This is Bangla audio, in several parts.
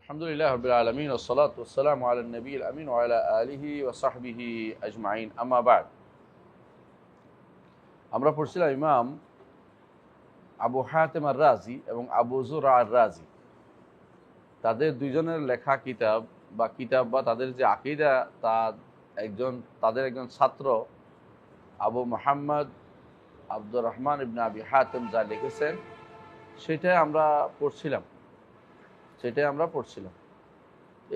আলহামদুলিল্লাহ রাব্বিল আলামিন ওয়াসসালাতু ওয়াসসালামু আলা নবিয়িল আমিন ওয়া আলা আলিহি ওয়া সাহবিহি আজমাইন আম্মা বা'দ। আমরা পড়ছিলাম ইমাম আবু হাতেম আর রাজি এবং আবু যুরা আর রাজি, তাদের দুইজনের লেখা কিতাব বা তাদের যে আকীদা, তাদের একজন ছাত্র আবু মুহাম্মদ আব্দুর রহমান ইবনে আবি হাতেম যা লিখেছেন সেটাই আমরা পড়ছিলাম।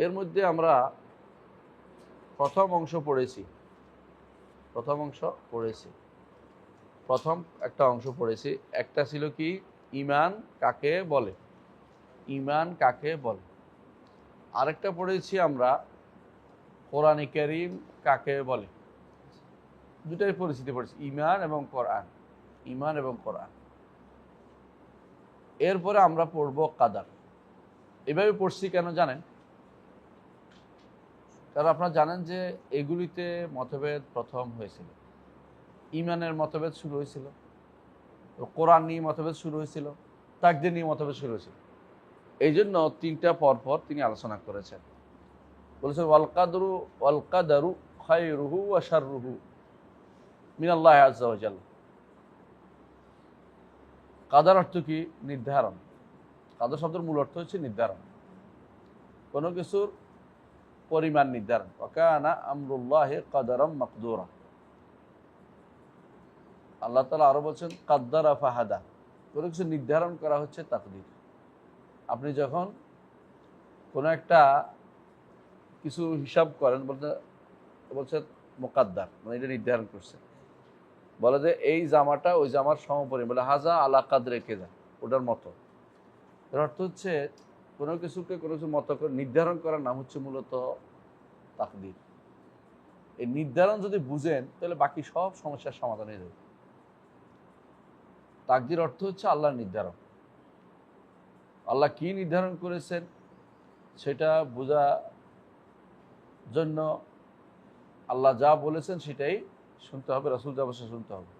এর মধ্যে আমরা প্রথম অংশ পড়েছি। প্রথম একটা অংশ পড়েছি। একটা ছিল কি, ঈমান কাকে বলে। আরেকটা পড়েছি আমরা কোরআনে কারীম কাকে বলে। দুটাই পরিচিতি পড়েছি, ঈমান এবং কোরআন। এরপরে আমরা পড়ব কাদার। এভাবে পড়ছি কেন জানেন? কারণ আপনারা জানেন যে এগুলিতে মতভেদ প্রথম হয়েছিল। ঈমানের মতভেদ শুরু হয়েছিল, কোরআন নিয়ে মতভেদ শুরু হয়েছিল, তাকদীর নিয়ে মতভেদ শুরু হয়েছিল। এই জন্য তিনটা পরপর তিনি আলোচনা করেছেন। বলেছেন ওয়াল কাদারু খায়রুহু ওয়া শাররুহু মিনাল্লাহি আযজা ওয়া জাল্লা। কাদার অর্থ কি? নির্ধারণ। কাদার শব্দের মূল অর্থ হচ্ছে নির্ধারণ, কোনো কিছুর পরিমাণ নির্ধারণ। ওয়া কানা আমরুল্লাহি কাদারাম মাকদুরা। আল্লাহ তাআলা আরো বলছেন কাদ্দারা ফাহাদা, কোনো কিছু নির্ধারণ করা হচ্ছে তাকদীর। আপনি যখন কোনো একটা কিছু হিসাব করেন, বলছে মুকাদ্দার, মানে এটা নির্ধারণ করছে। বলে যে এই জামাটা ওই জামার সমপরিমাণ, বলে হাজা আলা কাদরে কেজা, ওটার মতো। এর অর্থ হচ্ছে কোনো কিছু মতো করে নির্ধারণ করার নাম হচ্ছে মূলত তাকদীর। এই নির্ধারণ যদি বুঝেন তাহলে বাকি সব সমস্যার সমাধান হয়ে যাবে। তাকদীর অর্থ হচ্ছে আল্লাহর নির্ধারণ। আল্লাহ কি নির্ধারণ করেছেন সেটা বোঝার জন্য আল্লাহ যা বলেছেন সেটাই শুনতে হবে, রাসূল যা বলেছেন শুনতে হবে।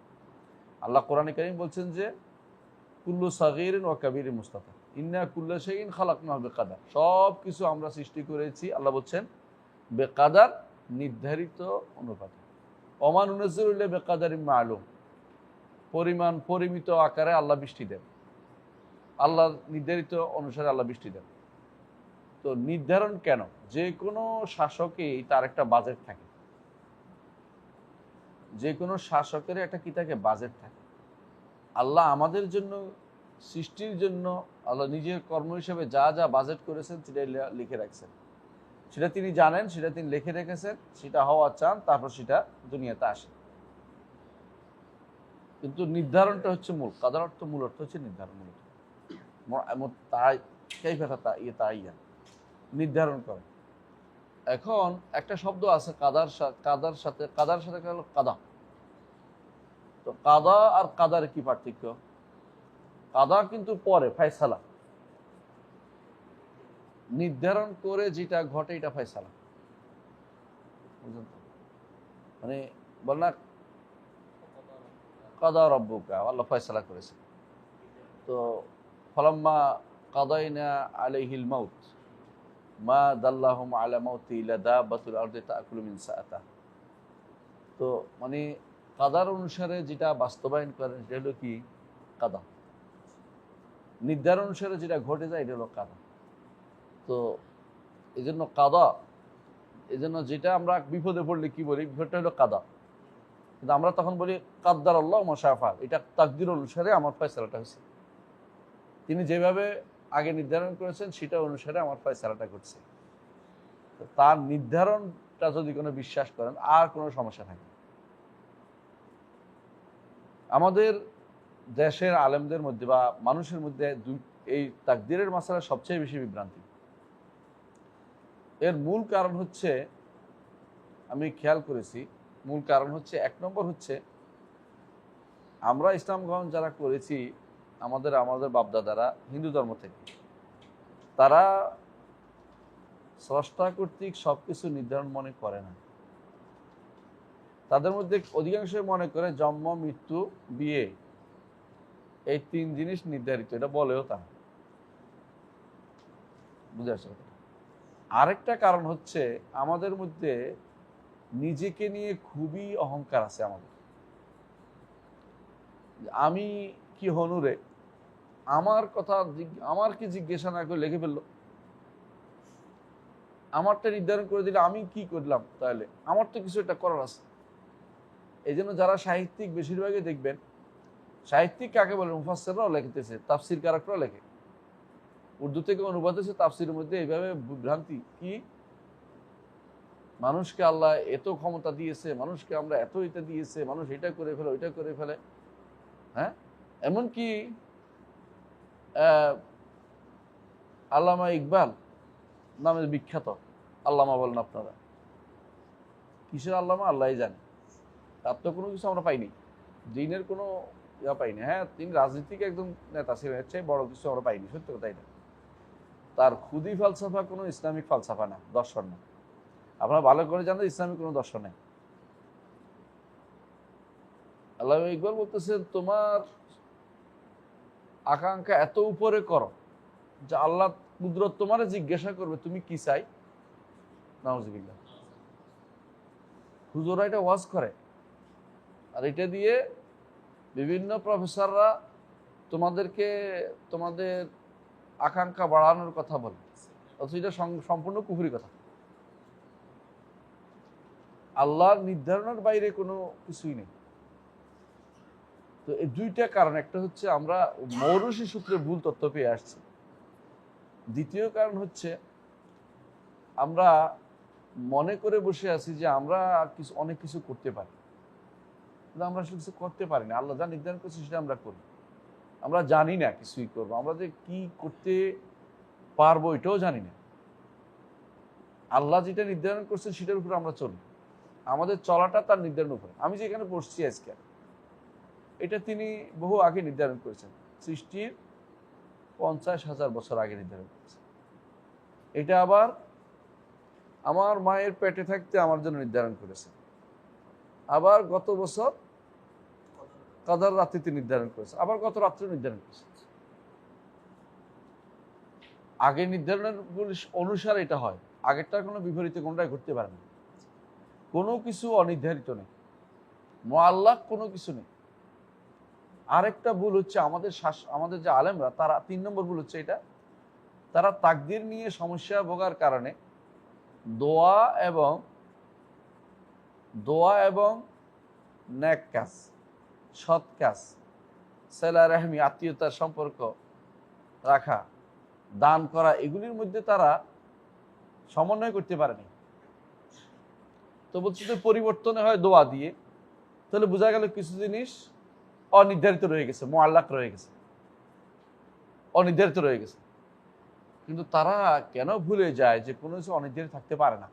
আল্লাহ কোরআনে কারীম বলছেন যে কুল্লু সাগীরিন ওয়া কাবীরিন মুস্তাতার, ইন্না কুল্লা শাইইন খালাকনাহু বিকাদার। সব কিছু আমরা সৃষ্টি করেছি, আল্লাহ বলছেন, বেকাদার, নির্ধারিত অনুপাতে। ওমা নুনাজ্জিলু ইল্লা বিকাদারিন মা'লুম, পরিমিত আকারে আল্লাহ বৃষ্টি দেন। আল্লাহ নির্ধারিত অনুসারে আল্লাহ বৃষ্টি দেন। তো নির্ধারণ কেন? যে কোনো শাসকেই তার একটা বাজেট থাকে। যে কোনো শাসকের একটা কি থাকে? বাজেট থাকে। আল্লাহ আমাদের জন্য, সৃষ্টির জন্য আল্লাহ নিজের কর্ম হিসেবে যা যা বাজেট করেছেন সেটাই লিখে রাখছেন। সেটা তিনি জানেন, সেটা তিনি লিখে রেখেছেন, সেটা হওয়া চান, তারপর সেটা দুনিয়াতে আসে। কিন্তু নির্ধারণটা হচ্ছে মূল। কাদার অর্থ মূল অর্থ হচ্ছে নির্ধারণ। নির্ধারণ করে। এখন একটা শব্দ আছে কাদার সাথে হলো কাদা। তো কাদা আর কাদার কি পার্থক্য? কাদা কিন্তু পরে ফায়সালা, নির্ধারণ করে যেটা ঘটে এটা ফায়সালা। বুঝলেন তো? মানে বল না, কাদা রব্বুকা, আল্লাহ ফায়সালা করেছে। তো ফালাম্মা কাদাইনা আলাইহিল মাউত মা দাল্লাহুম আলা মাউতি ইল্লা দাব্বাতুল আরদি তাকুলু মিন সাআতা। তো মানে কাদার অনুসারে যেটা বাস্তবায়ন করেন সেটা হলো কি? কাদা। নির্ধারণ অনুসারে যেটা ঘটে যায় এটা হলো কাদা। তো এই জন্য কাদা, এই জন্য যেটা আমরা বিপদে পড়লে কি বলি? বিপদটা হলো কাদা। কিন্তু আমরা তখন বলি কাদ্দার আল্লাহ মা শাআ ফাআল, এটা তাকদীর অনুসারে আমার ফয়সালাটা হয়েছে। তিনি যেভাবে আগে নির্ধারণ করেছেন সেটা অনুসারে আমার ফয়সালাটা ঘটছে। তার নির্ধারণটা যদি কোনো বিশ্বাস করেন আর কোনো সমস্যা থাকে। আমাদের দেশের আলেমদের মধ্যে বা মানুষের মধ্যে এই তাকদীরের মাসালা সবচেয়ে বেশি বিভ্রান্তি। এর মূল কারণ হচ্ছে, আমি খেয়াল করেছি, মূল কারণ হচ্ছে, এক নম্বর হচ্ছে আমরা ইসলাম গ্রহণ যারা করেছি, আমাদের বাপদাদারা হিন্দু ধর্ম থেকে, তারা স্রষ্টা কর্তৃক সবকিছু নির্ধারণ মনে করে না। তাদের মধ্যে অধিকাংশ মনে করে জন্ম, মৃত্যু, বিয়ে, এই তিন জিনিস নির্ধারিত, এটা বলেও তা। বুঝে আসছে কথা? আরেকটা কারণ হচ্ছে আমাদের মধ্যে নিজেকে নিয়ে খুবই অহংকার আছে আমাদের। আমি কি হনুরে, আমার কথা আমার কি জিজ্ঞাসা না করে লিখে ফেললো, আমারটা নির্ধারণ করে দিলে আমি কি করলাম, তাহলে আমার তো কিছু একটা করার আছে। এই জন্য যারা সাহিত্যিক বেশিরভাগই দেখবেন, সাহিত্যিক কাকে বলে, মুফাসসিররাও লিখতেছে, তাফসীর কারকরাও লেখে, উর্দু থেকে অনুবাদ হয়েছে তাফসীরের মধ্যে এইভাবে ভ্রান্তি কি, মানুষকে আল্লাহ এত ক্ষমতা দিয়েছে, মানুষকে আমরা এত এটা দিয়েছে, মানুষ এটা করে ফেলে ওইটা করে ফেলে। হ্যাঁ, এমনকি আল্লামা ইকবাল নামে বিখ্যাত আল্লামা বলেন আপনারা, কিসের আল্লামা আল্লাহই জানে, তার তো কোনো কিছু আমরা পাইনি, দিনের কোনো ইয়া পাইনি। হ্যাঁ, তিনি রাজনীতিক একদম নেতা ছিলেন, এর চেয়ে বড় কিছু আমরা পাইনি, সত্য কথা এটা। তার খুদি ফালসাফা কোনো ইসলামিক ফালসাফা না, দর্শন না। আপনারা ভালো করে জানেন ইসলামিক কোনো দর্শন নেই। আল্লামা ইকবাল বলতেছেন, তোমার আকাঙ্ক্ষা এত উপরে করো যে আল্লাহ কুদরত তোমারে জিজ্ঞাসা করবে তুমি কি চাই। নাউজুবিল্লাহ। হুজুরা এটা ওয়াজ করে, আর এটা দিয়ে বিভিন্ন প্রফেসররা তোমাদেরকে তোমাদের আকাঙ্ক্ষা বাড়ানোর কথা বলে, অথচ এটা সম্পূর্ণ কুফরি কথা। আল্লাহর নির্ধারণের বাইরে কোনো কিছুই নেই। তো এই দুইটা কারণ, একটা হচ্ছে আমরা মৌরসী সূত্রে ভুল তথ্য পেয়ে আসছি, দ্বিতীয় কারণ হচ্ছে আমরা মনে করে বসে আছি যে আমরা অনেক কিছু করতে পারি, কিন্তু আমরা আসলে কিছু করতে পারি না। আল্লাহ যা নির্ধারণ করছে সেটা আমরা করি, আমরা জানি না কিছুই করবো, আমরা যে কি করতে পারবো এটাও জানি না। আল্লাহ যেটা নির্ধারণ করছে সেটার উপরে আমরা চলি, আমাদের চলাটা তার নির্ধারণ উপরে। আমি যেখানে বসছি আজকে, এটা তিনি বহু আগে নির্ধারণ করেছেন, সৃষ্টির 50,000 বছর আগে নির্ধারণ করেছেন। এটা আবার আমার মায়ের পেটে থাকতে আমার জন্য নির্ধারণ করেছেন, আবার গত বছর কদর রাত্রিতে নির্ধারণ করেছে, আবার গত রাত্রে নির্ধারণ করেছে। আগে নির্ধারণের অনুসারে এটা হয়, আগেরটার কোনো বিপরীতে কোনটাই ঘটতে পারে না। কোনো কিছু অনির্ধারিত নেই, মুআল্লাক কোনো কিছু নেই। আরেকটা ভুল হচ্ছে আমাদের যে আলেমরা, তারা 3 নম্বর ভুল হচ্ছে এটা, তারা তাকদির নিয়ে সমস্যা ভোগার কারণে দোয়া এবং নেক কাজ, সৎ কাজ, সেলা রহমি, আত্মীয়তার সম্পর্ক রাখা, দান করা, এগুলির মধ্যে তারা সমন্বয় করতে পারেনি। তো বলছে যে পরিবর্তনে হয় দোয়া দিয়ে, তাহলে বোঝা গেল কিছু জিনিস অনির্ধারিত রয়ে গেছে, মুআল্লাক রয়ে গেছে, অনির্ধারিত রয়ে গেছে। কিন্তু তারা কেন ভুলে যায় যে কোনো কিছু অনির্ধারিত থাকতে পারে না?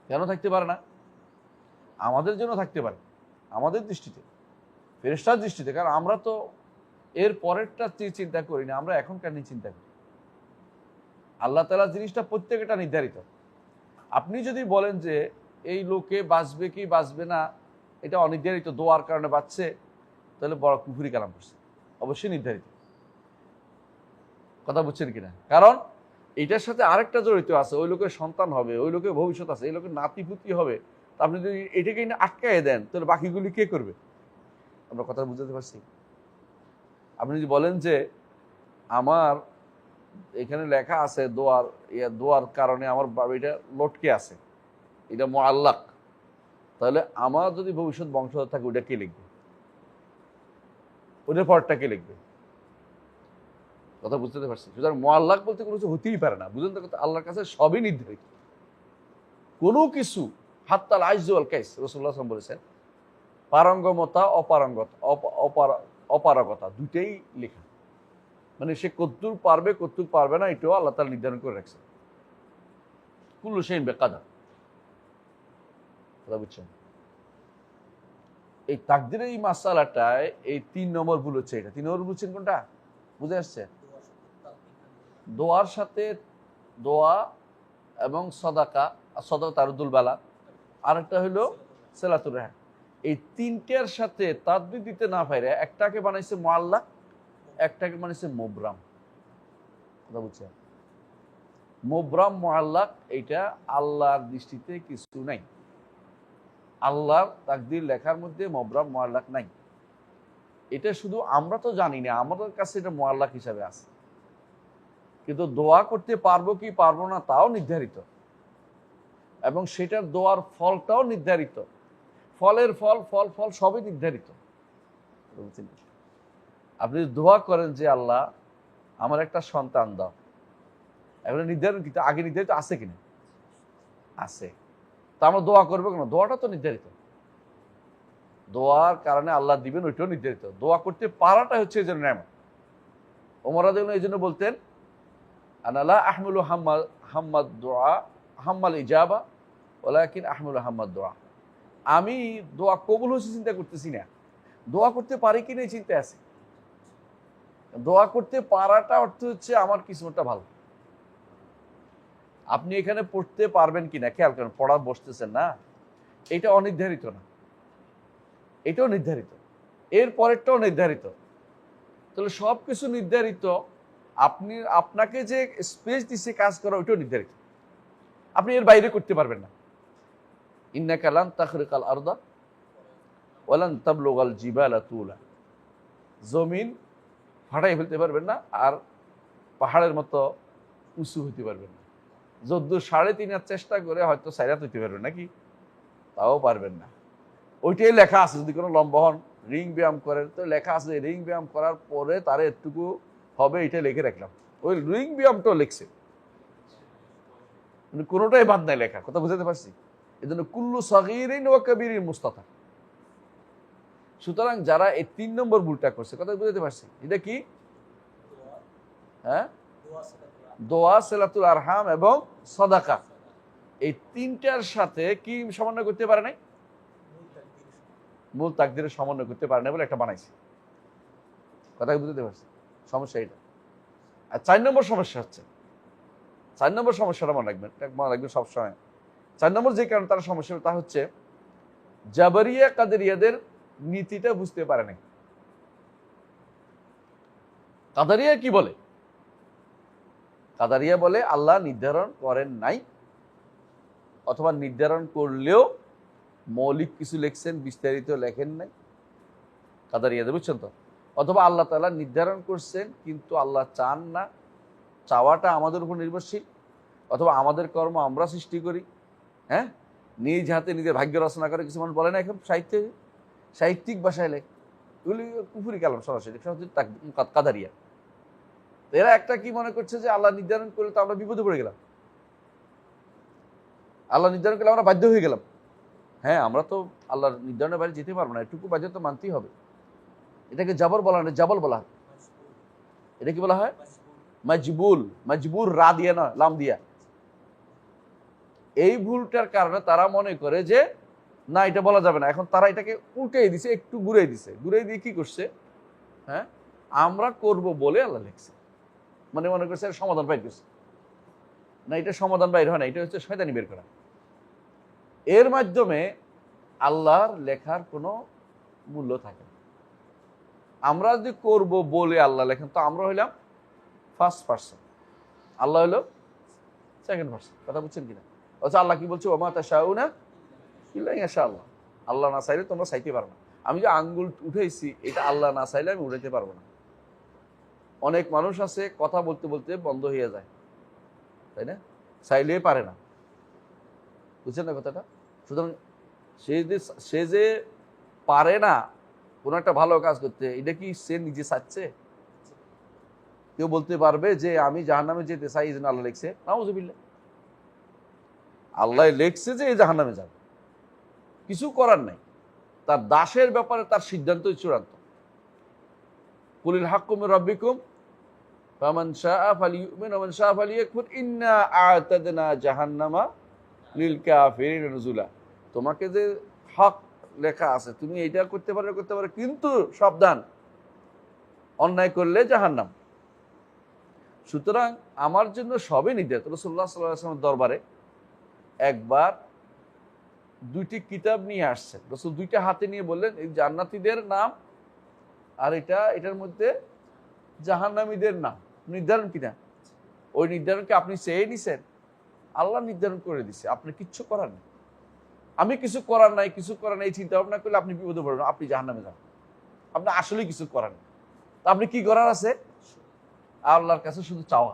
কেন থাকতে পারে না? আমাদের জন্য থাকতে পারে, আমাদের দৃষ্টিতে, ফেরেশতার দৃষ্টিতে, কারণ আমরা তো এর পরেরটা চিন্তা করি না, আমরা এখনকার নিয়ে চিন্তা করি। আল্লাহ তাআলা জিনিসটা প্রত্যেকটা নির্ধারিত। আপনি যদি বলেন যে এই লোকে বাঁচবে কি বাঁচবে না এটা অনির্ধারিত, দোয়ার কারণে বাঁচছে, তাহলে বড় কুফরি কালাম করছে। অবশ্যই নির্ধারিত, কথা বুঝছেন কিনা? কারণ এটার সাথে আরেকটা জড়িত আছে, ওই লোকের সন্তান হবে, ওই লোকের ভবিষ্যৎ আছে, এই লোকের নাতিপুতি হবে। আপনি যদি এটাকে আটকায় দেন, তাহলে বাকিগুলি কে করবে? আমরা কথা বুঝতে পারছি? আপনি যদি বলেন যে আমার এখানে লেখা আছে দোয়ার কারণে আমার বাড়িটা লটকে আছে, এটা মুআল্লাক, তাহলে আমার যদি ভবিষ্যৎ বংশধর থাকে, ওইটা কে লিখবে? ওইটার পরটা কে লিখবে? কথা বুঝতে পারছি? সুতরাং মুআল্লাক বলতে কোনো কিছু হতেই পারে না। বুঝলেন তো কথা? আল্লাহর কাছে সবই নির্ধারিত, কোনো কিছু, হাত্তাল আইজ ওয়াল কাইস, রাসূলুল্লাহ সাল্লাল্লাহু আলাইহি ওয়াসাল্লাম বলেছেন, পারঙ্গমতা অপারগতা দুটেই লেখা। মানে সে কতদূর পারবে কতদূর পারবে না, এটাও আল্লাহ তাআলা নির্ধারণ করে রাখছেন। কুল্লু শাইইন বিকাদার। কথা বুঝছেন? এই তাকদীরের এই মাসালাটায় এই 3 নম্বর ভুল হচ্ছে। এটা 3 নম্বর বুঝছেন কোনটা? বুঝে আসছে? দোয়ার সাথে দোয়া এবং সদাকা তারুদুল বালা, আরেকটা হলো সিলাতুর রাহম। এই 3টার সাথে তাদবির দিতে না পারে, একটাকে বানাইছে মুআল্লাক, একটাকে বানাইছে মুবরাম। কথা বুঝছেন? মুবরাম মুআল্লাক এটা আল্লাহর দৃষ্টিতে কিছু নাই। আল্লাহর তাকদীর লেখার মধ্যে মুবরাম মুআল্লাক নাই। এটা শুধু আমরা তো জানি না, আমাদের কাছে এটা মুআল্লাক হিসাবে আছে। কিন্তু দোয়া করতে পারবো কি পারবো না তাও নির্ধারিত, এবং সেটার দোয়ার ফলটাও নির্ধারিত। ফলের ফল ফল ফল সবই নির্ধারিত। আপনি দোয়া করেন যে আল্লাহ আমার একটা সন্তান দাও, এখন নির্ধারণ কিন্তু আগে নির্ধারিত আছে কিনা? আছে। তা আমরা দোয়া করবো কেন? দোয়াটা তো নির্ধারিত। দোয়ার কারণে আল্লাহ দিবেন ওইটাও নির্ধারিত। দোয়া করতে পারাটা হচ্ছে এই জন্য নেয়ামত। ওমর রাদিয়াল্লাহু এই জন্য বলতেন, আনা লা আহমিলু হাম্মাদ দোয়া হাম্মাল ইজাবা ওয়ালাকিন আহমিলু হাম্মাদ দোয়া। আমি দোয়া কবুল হয়েছে চিন্তা করতেছি না, দোয়া করতে পারি কিনা এই চিন্তা আছে। দোয়া করতে পারাটা অর্থ হচ্ছে আমার কিসমতটা ভালো। আপনি এখানে পড়তে পারবেন কিনা খেয়াল করেন, পড়া বসতেছেন না, এটা অনির্ধারিত না, এটাও নির্ধারিত, এর পরেরটাও নির্ধারিত। তাহলে সব কিছু নির্ধারিত। আপনাকে যে স্পেস দিচ্ছে কাজ করা ওইটাও নির্ধারিত। আপনি এর বাইরে করতে পারবেন না। ইন্নাকা লান তাখরিকাল আরদা ওয়া লান তাবলুগাল জিবালা তুলা। জমিন ফাটাই ফেলতে পারবেন না, আর পাহাড়ের মতো উঁচু হইতে পারবেন না। যদ্দূর 3.5 হাত চেষ্টা করে হয়তো 4 হাত হইতে পারবেন নাকি, তাও পারবেন না। ওইটাই লেখা আছে, যদি কোনো লম্বা হন রিং ব্যায়াম করেন তো লেখা আছে রিং ব্যায়াম করার পরে তার এটুকু হবে, এটা লিখে রাখলাম। ওই রিং ব্যায়ামটাও লিখছে, কোনোটাই বাদ নাই লেখা। কথা বুঝতে পারছি? এই জন্য কুল্লু সগীরিন ওয়া কাবীরিন মুস্তাতার। সুতরাং যারা এই 3 নম্বর ভুলটা করছে, কথা বুঝতে পারছি? এটা কি? হ্যাঁ, দোয়া, সিলাতুল আরহাম এবং সাদাকা, এই তিনটার সাথে কি সমন্বয় করতে পারে নাই? মূল তাকদীরের সমন্বয় করতে পারে না বলে একটা বানাইছে। কথা বুঝতে পারছি? সমস্যা এটা। আর 4 নম্বর সমস্যা হচ্ছে, 4 নম্বর সমস্যাটা মনে রাখবেন, মনে রাখবেন সবসময়। 4 নম্বর যে কারণে তার সমস্যা তা হচ্ছে জাবরিয়া কাদেরিয়াদের নীতিটা বুঝতে পারে নাই। কাদারিয়া কি বলে? কাদারিয়া বলে আল্লাহ নির্ধারণ করেন নাই, অথবা নির্ধারণ করলেও মৌলিক কিছু লিখছেন, বিস্তারিত লেখেন নাই। কাদারিয়াদের, বুঝছেন তো? অথবা আল্লাহ তাআলা নির্ধারণ করছেন কিন্তু আল্লাহ চান না, চাওয়াটা আমাদের উপর নির্ভরশীল। অথবা আমাদের কর্ম আমরা সৃষ্টি করি, হ্যাঁ, নিজ হাতে নিজের ভাগ্য রচনা করে। কিছু মানুষ বলে না এখন সাহিত্যিক ভাষায় লেখ, এগুলি কুফরি কালাম সরাসরি। কাদারিয়া এরা একটা কি মনে করছে যে আল্লাহ নির্ধারণ করলে তো আমরা বিপদে পড়ে গেলাম, আল্লাহ নির্ধারণ করলে আমরা বাধ্য হয়ে গেলাম। হ্যাঁ, আমরা তো আল্লাহর নির্ধারণের বাইরে যেতে পারবো না, এটুকু বাধ্য তো মানতেই হবে। এটাকে জাবর বলা হয়, জাবল বলা হয়। এটা কি বলা হয়? মাজবুল। মাজবুর রা দিয়া না, লাম দিয়া। এই ভুলটার কারণে তারা মনে করে যে না, এটা বলা যাবে না। এখন তারা এটাকে উল্টে দিছে, একটু ঘুরে দিছে। ঘুরে দিয়ে কি করছে? হ্যাঁ, আমরা করব বলে আল্লাহ লিখছে, মানে মনে করছে সমাধান বাইর করছে। না, এটা সমাধান বাইর হয় না, এটা হচ্ছে শয়তানি বের করা। এর মাধ্যমে আল্লাহর লেখার কোনো মূল্য থাকে না। আমরা যদি করব বলে আল্লাহ লেখেন তো আমরা হইলাম ফার্স্ট পার্সন, আল্লাহ হইল সেকেন্ড পার্সন। কথা বুঝছেন কিনা? অথচ আল্লাহ কি বলছে? ওয়া মা তাশাউনা ইল্লা ইয়াশাআল্লাহ। আল্লাহ না চাইলে তোমরা চাইতে পারো না। আমি যে আঙ্গুল উঠাইছি এটা আল্লাহ না চাইলে আমি উঠাইতে পারবো না। অনেক মানুষ আছে কথা বলতে বলতে বন্ধ হয়ে যায়, তাই না? চাইলে পারে না। বুঝছেন না কথাটা? সুতরাং সে যে পারে না কোনো একটা ভালো কাজ করতে, এটা কি সে নিজে চাচ্ছে? কেউ বলতে পারবে যে আমি জাহান্নামে যেতে চাই এই জন্য আল্লাহ লিখছে? নাউযুবিল্লাহ। আল্লাহ লিখছে যে এই জাহান্নামে যাবে, কিছু করার নাই। তার দাসের ব্যাপারে তার সিদ্ধান্তই চূড়ান্ত। কুলিল হাক্কু মির রাব্বিকুম ফামান শাআ ফালিউমিন ওয়া মান শাআ ফালিয়াকফুর ইন্না আ'তাদনা জাহান্নামা লিল কাফিরিন নুজুলা। তোমাকে যে হক লেখা আছে তুমি এইটা করতে পারো, কিন্তু সাবধান, অন্যায় করলে জাহান্নাম। সুতরাং আমার জন্য সবই নির্ধারিত। রাসূলুল্লাহ সাল্লাল্লাহু আলাইহি ওয়াসাল্লামের দরবারে একবার 2টি কিতাব নিয়ে আসছেন। রাসূল 2টা হাতে নিয়ে বললেন এই জান্নাতীদের নাম আর এটার মধ্যে জাহান্নামীদের নাম নির্ধারণ কিনা। ওই নির্ধারণকে আপনি চেয়ে নিছেন? আল্লাহ নির্ধারণ করে দিছে, আপনি কিচ্ছু করার নেই। আমি কিছু করার নাই, কিছু করার নাই চিন্তা ভাবনা করলে আপনি বিপদে পড়বেন, আপনি জাহান্নামে যান। আপনি আসলে কিছু করার নেই। আপনি কি করার আছে? আল্লাহর কাছে শুধু চাওয়া,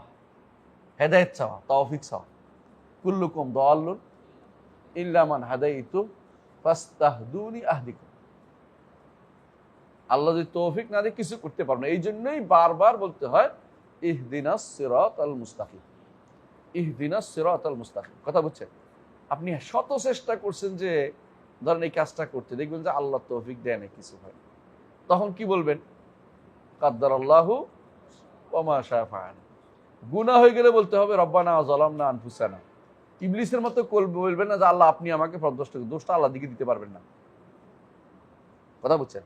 হেদায়েত চাওয়া, তৌফিক চাওয়া। কুল্লুকুম দাল্লুন ইল্লা মান হাদাইতু ফাস্তাহদুনি আহদিকুম। আল্লাহ যদি তৌফিক না দিয়ে কিছু করতে পারবে না। এই জন্যই বারবার বলতে হয় ইহদিনাস সিরাতাল মুস্তাকিম, ইহদিনাস সিরাতাল মুস্তাকিম। কথা বুঝছেন? আপনি শত চেষ্টা করছেন যে ধরেন এই কাজটা করতে, দেখবেন যে আল্লাহ তৌফিক দেয় না, কিছু হয়। তখন কি বলবেন? কাদ্দারাল্লাহু ওয়া মা শাআ ফাআল। গুনাহ হয়ে গেলে বলতে হবে রব্বানা যালামনা আনফুসানা। ইবলিসের মতো বলবেন না যে আল্লাহ আপনি আমাকে পথভ্রষ্ট করেছেন। দোষটা আল্লাহর দিকে দিতে পারবেন না। কথা বুঝছেন?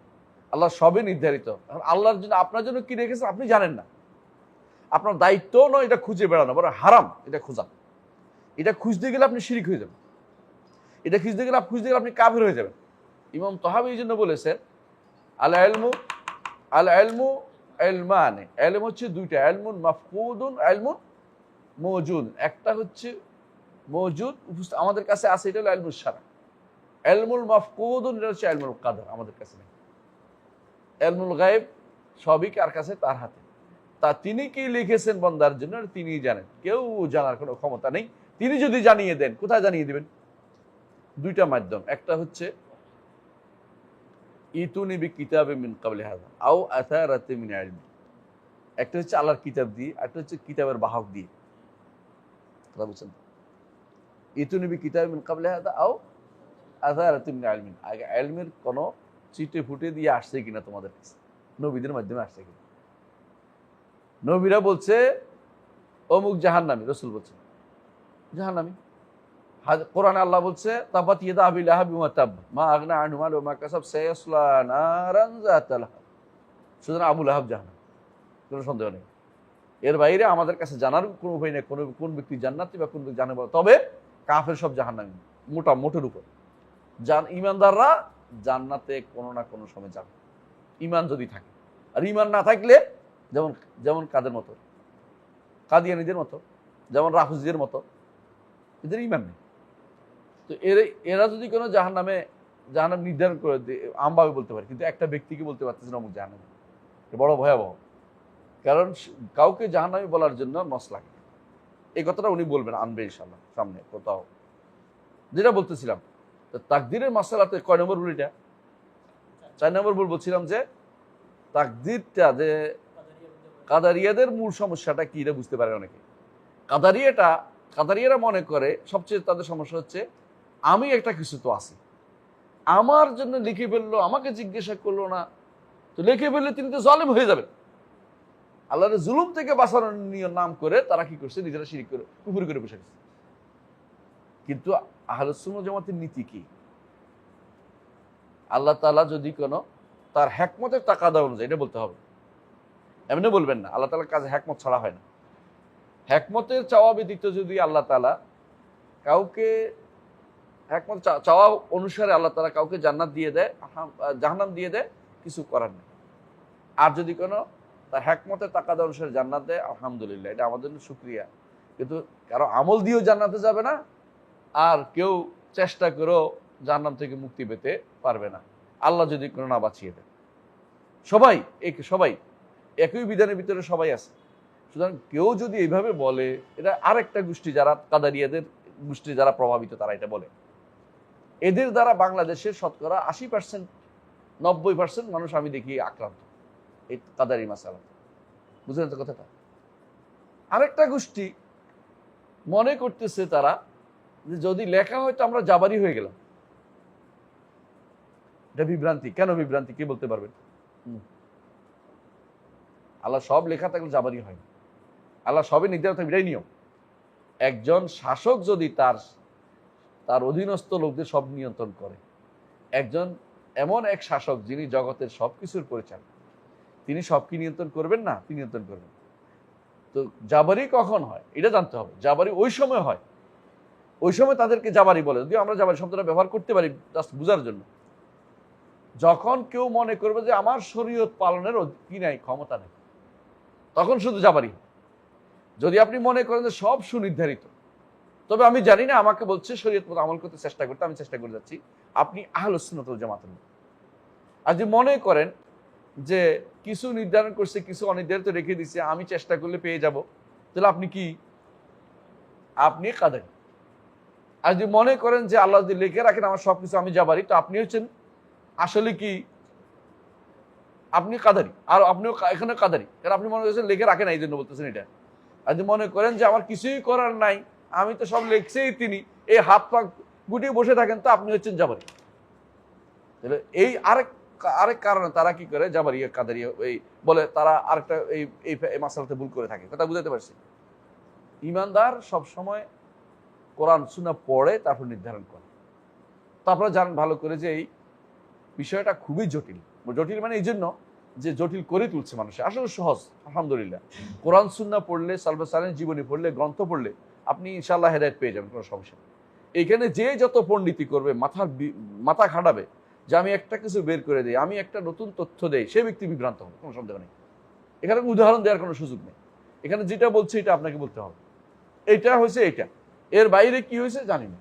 আল্লাহ সবই নির্ধারিত। আল্লাহর জন্য আপনার জন্য কি রেখেছেন আপনি জানেন না। আপনার দায়িত্ব নয় এটা খুঁজে বেড়ানো, বড় হারাম এটা খোঁজা। এটা খুঁজতে গেলে আপনি শিরিক হয়ে যাবেন। এটা খুঁজতে গেলে আপনি কাফির হয়ে যাবেন। ইমাম তাহাবী এই জন্য বলেছেন আল ইলমু ইলমানে। ইলম হচ্ছে দুইটা, ইলমুন মাফকুদুন, ইলমুন মওজুদ। একটা হচ্ছে মওজুদ, আমাদের কাছে আছে, এটা হলো ইলমুশ শারা। ইলমুল মাফকুদুন এটা হচ্ছে ইলমুল কাদর, আমাদের কাছে নেই। ইলমুল গায়ব সবই কার কাছে? তার হাতে। তা তিনি কি লিখেছেন বান্দার জন্য তিনিই জানেন, কেউ জানার কোনো ক্ষমতা নেই। তিনি যদি জানিয়ে দেন, কোথায় জানিয়ে দিবেন? দুইটা মাধ্যম, একটা হচ্ছে ইতুনি বি কিতাবে মিন ক্বাবলি হাযা আও আথারাতি মিন ইলম। একটা হচ্ছে আল্লাহর কিতাব দিয়ে, একটা হচ্ছে কিতাবের বাহক দিয়ে। কথা বুঝছেন? ইতুনি বি কিতাবে মিন ক্বাবলি হাযা আও আথারাতি মিন ইলম। আগে ইলমের কোন চিটে ফুটে দিয়ে আসছে কিনা তোমাদের কাছে, নবীদের মাধ্যমে আসছে কিনা। নবীরা বলছে অমুক জাহান্নামী, রাসূল বলছেন জাহান্নামী। কোরআনে আল্লাহ বলছে তাবাত ইয়াদা আবি লাহাবি ওয়া তাব মা আগনা আনহু মালুহু ওয়া মা কাসাব সায়াসলা নারান যাতা লাহাব। সুতরাং আবু লাহাব জাহান্নামী, কোনো সন্দেহ নেই। এর বাইরে আমাদের কাছে জানার কোনো উপায় নেই কোন ব্যক্তি জান্নাতি বা কোন ব্যক্তি জানে। তবে কাফের সব জাহান্নামী, মোটের উপর। ঈমানদাররা জান্নাতে কোনো না কোনো সময় যাবে, ঈমান যদি থাকে। আর ঈমান না থাকলে যেমন কাদের মতো, কাদিয়ানীদের মতো, যেমন রাফিজিদের মতো, এদের ঈমান নেই। তো এরা যদি কোনো জাহান্নাম নির্ধারণ করে আমভাবে বলতে পারে, কিন্তু একটা ব্যক্তিকে বলতে পারতেছে না অমুক জাহান্নামী, বড় ভয়াবহ। কারণ কাউকে জাহান্নামী বলার জন্য নস লাগে। এই কথাটা উনি বলবেন, আনবে ইনশাআল্লাহ সামনে কোথাও। যেটা বলতেছিলাম তাকদীরের মাসালাতে কয় নম্বর ভুল? এটা 4 নম্বর ভুল বলছিলাম যে তাকদীরটা যে কাদারিয়াদের মূল সমস্যাটা কি এটা বুঝতে পারে অনেকে। কাদারিয়ারা মনে করে সবচেয়ে তাদের সমস্যা হচ্ছে আমি একটা কিছু তো আছি, আমার জন্য লিখে ফেললো, আমাকে জিজ্ঞাসা করলো না, তো লিখে ফেললে তিনি তো জালেম হয়ে যাবেন। আল্লাহর জুলুম থেকে বাঁচানোর নাম করে তারা কি করছে? নিজেরা শিরিক করে কুফরি করে বসে গেছে। কিন্তু আহলুস সুন্নাহ ওয়াল জামাতের নীতি কি? আল্লাহ তাআলা যদি কোনো তার হিকমতের তাকাদা অনুযায়ী এটা বলতে হবে, এমনি বলবেন না। আল্লাহ তাআলার কাছে হিকমত ছাড়া হয় না। হিকমতের চাওয়া ব্যতীত যদি আল্লাহ তাআলা কাউকে হিকমত চাওয়া অনুসারে আল্লাহ তাআলা কাউকে জান্নাত দিয়ে দেয়, জাহান্নাম দিয়ে দেয়, কিছু করার নেই। আর যদি কোনো তার হিকমতের তাকাদা অনুসারে জান্নাত দেয়, আলহামদুলিল্লাহ, এটা আমাদের জন্য শুকরিয়া। কিন্তু কারো আমল দিয়েও জান্নাতে যাবে না, আর কেউ চেষ্টা করেও জাহান্নাম থেকে মুক্তি পেতে পারবে না, আল্লাহ যদি কোনো না বাঁচিয়ে দেয়। সবাই একই বিধানের ভিতরে সবাই আছে। সুতরাং কেউ যদি এইভাবে বলে, এটা আরেকটা গোষ্ঠী, যারা কাদারিয়াদের গোষ্ঠী যারা প্রভাবিত, তারা এটা বলে। এদের দ্বারা বাংলাদেশের শতকরা 80%, 90% মানুষ আমি দেখি আক্রান্ত এই কাদারি মাসালা। বুঝলেন তো কথাটা? আরেকটা গোষ্ঠী মনে করতেছে তারা যে যদি লেখা হয় তো আমরা জাবারি হয়ে গেলাম। এটা বিভ্রান্তি। কেন বিভ্রান্তি? কে বলতে পারবেন? আল্লাহ সব লেখা থাকলে জাবারি হয় না। আল্লাহ সবই নির্ধারণ থাকবে, এটাই নিয়ম। একজন শাসক যদি তার অধীনস্থ লোকদের সব নিয়ন্ত্রণ করে, একজন এমন এক শাসক যিনি জগতের সবকিছুর পরিচালক, তিনি সব কি নিয়ন্ত্রণ করবেন না? তিনি নিয়ন্ত্রণ করবেন। তো জাবারি কখন হয় এটা জানতে হবে। জাবারি ওই সময় হয়, ওই সময় তাদেরকে জাবারি বলে, যদিও আমরা জাবারি শব্দটা ব্যবহার করতে পারি জাস্ট বোঝার জন্য। যখন কেউ মনে করবে যে আমার শরীয়ত পালনের কি নাই, ক্ষমতা নেই, তখন শুধু জাবারি। যদি আপনি মনে করেন যে সব সুনির্ধারিত, তবে আমি জানি না, আমাকে বলছে শরীয়ত মতো আমল করতে চেষ্টা করতে, আমি চেষ্টা করে যাচ্ছি, আপনি আহলুস সুন্নাত ওয়াল জামাতের লোক। আর যদি মনে করেন যে কিছু নির্ধারণ করছে, কিছু অনির্ধারিত রেখে দিচ্ছে, আমি চেষ্টা করলে পেয়ে যাব, তাহলে আপনি কি? আপনি কাদারি। আর যদি মনে করেন যে আল্লাহ যদি লিখে রাখেন আমার সবকিছু, আমি জাবারি, তো আপনি হচ্ছেন আসলে কি? আপনি কাদারি। আর আপনিও এখানে কাদারি, কারণ আপনি মনে করছেন লিখে রাখেন, এই জন্য বলতেছেন এটা। আর যদি মনে করেন যে আমার কিছুই করার নাই, আমি তো সব লিখছেই তিনি, এই হাত পা গুটিয়ে বসে থাকেন, তো আপনি হচ্ছেন জাবারি। তাহলে এই আরেক আরেক কারণে তারা কি করে, জাবারি কাদারি এই বলে, তারা আরেকটা এই মাসালাতে ভুল করে থাকে। কথা বুঝাতে পারছি? ইমানদার সবসময় কোরআন সুন্নাহ পড়ে তারপর নির্ধারণ করে। তো আপনারা জানেন ভালো করে যে এই বিষয়টা খুবই জটিল। জটিল মানে এই জন্য যে জটিল করে তুলছে মানুষ, আসলে সহজ আলহামদুলিল্লাহ। কোরআন সুন্নাহ পড়লে, সালফে সালেহীন জীবনী পড়লে, গ্রন্থ পড়লে আপনি ইনশাআল্লাহ হেদায়েত পেয়ে যাবেন, কোনো সমস্যা নেই। এইখানে যে যত পণ্ডিতি করবে, মাথা খাটাবে যে আমি একটা কিছু বের করে দিই, আমি একটা নতুন তথ্য দেই, সে ব্যক্তি বিভ্রান্ত হবে, কোনো সন্দেহ নেই। এখানে উদাহরণ দেওয়ার কোনো সুযোগ নেই। এখানে যেটা বলছে এটা আপনাকে বলতে হবে, এটা হয়েছে এটা, এর বাইরে কি হয়েছে জানি না,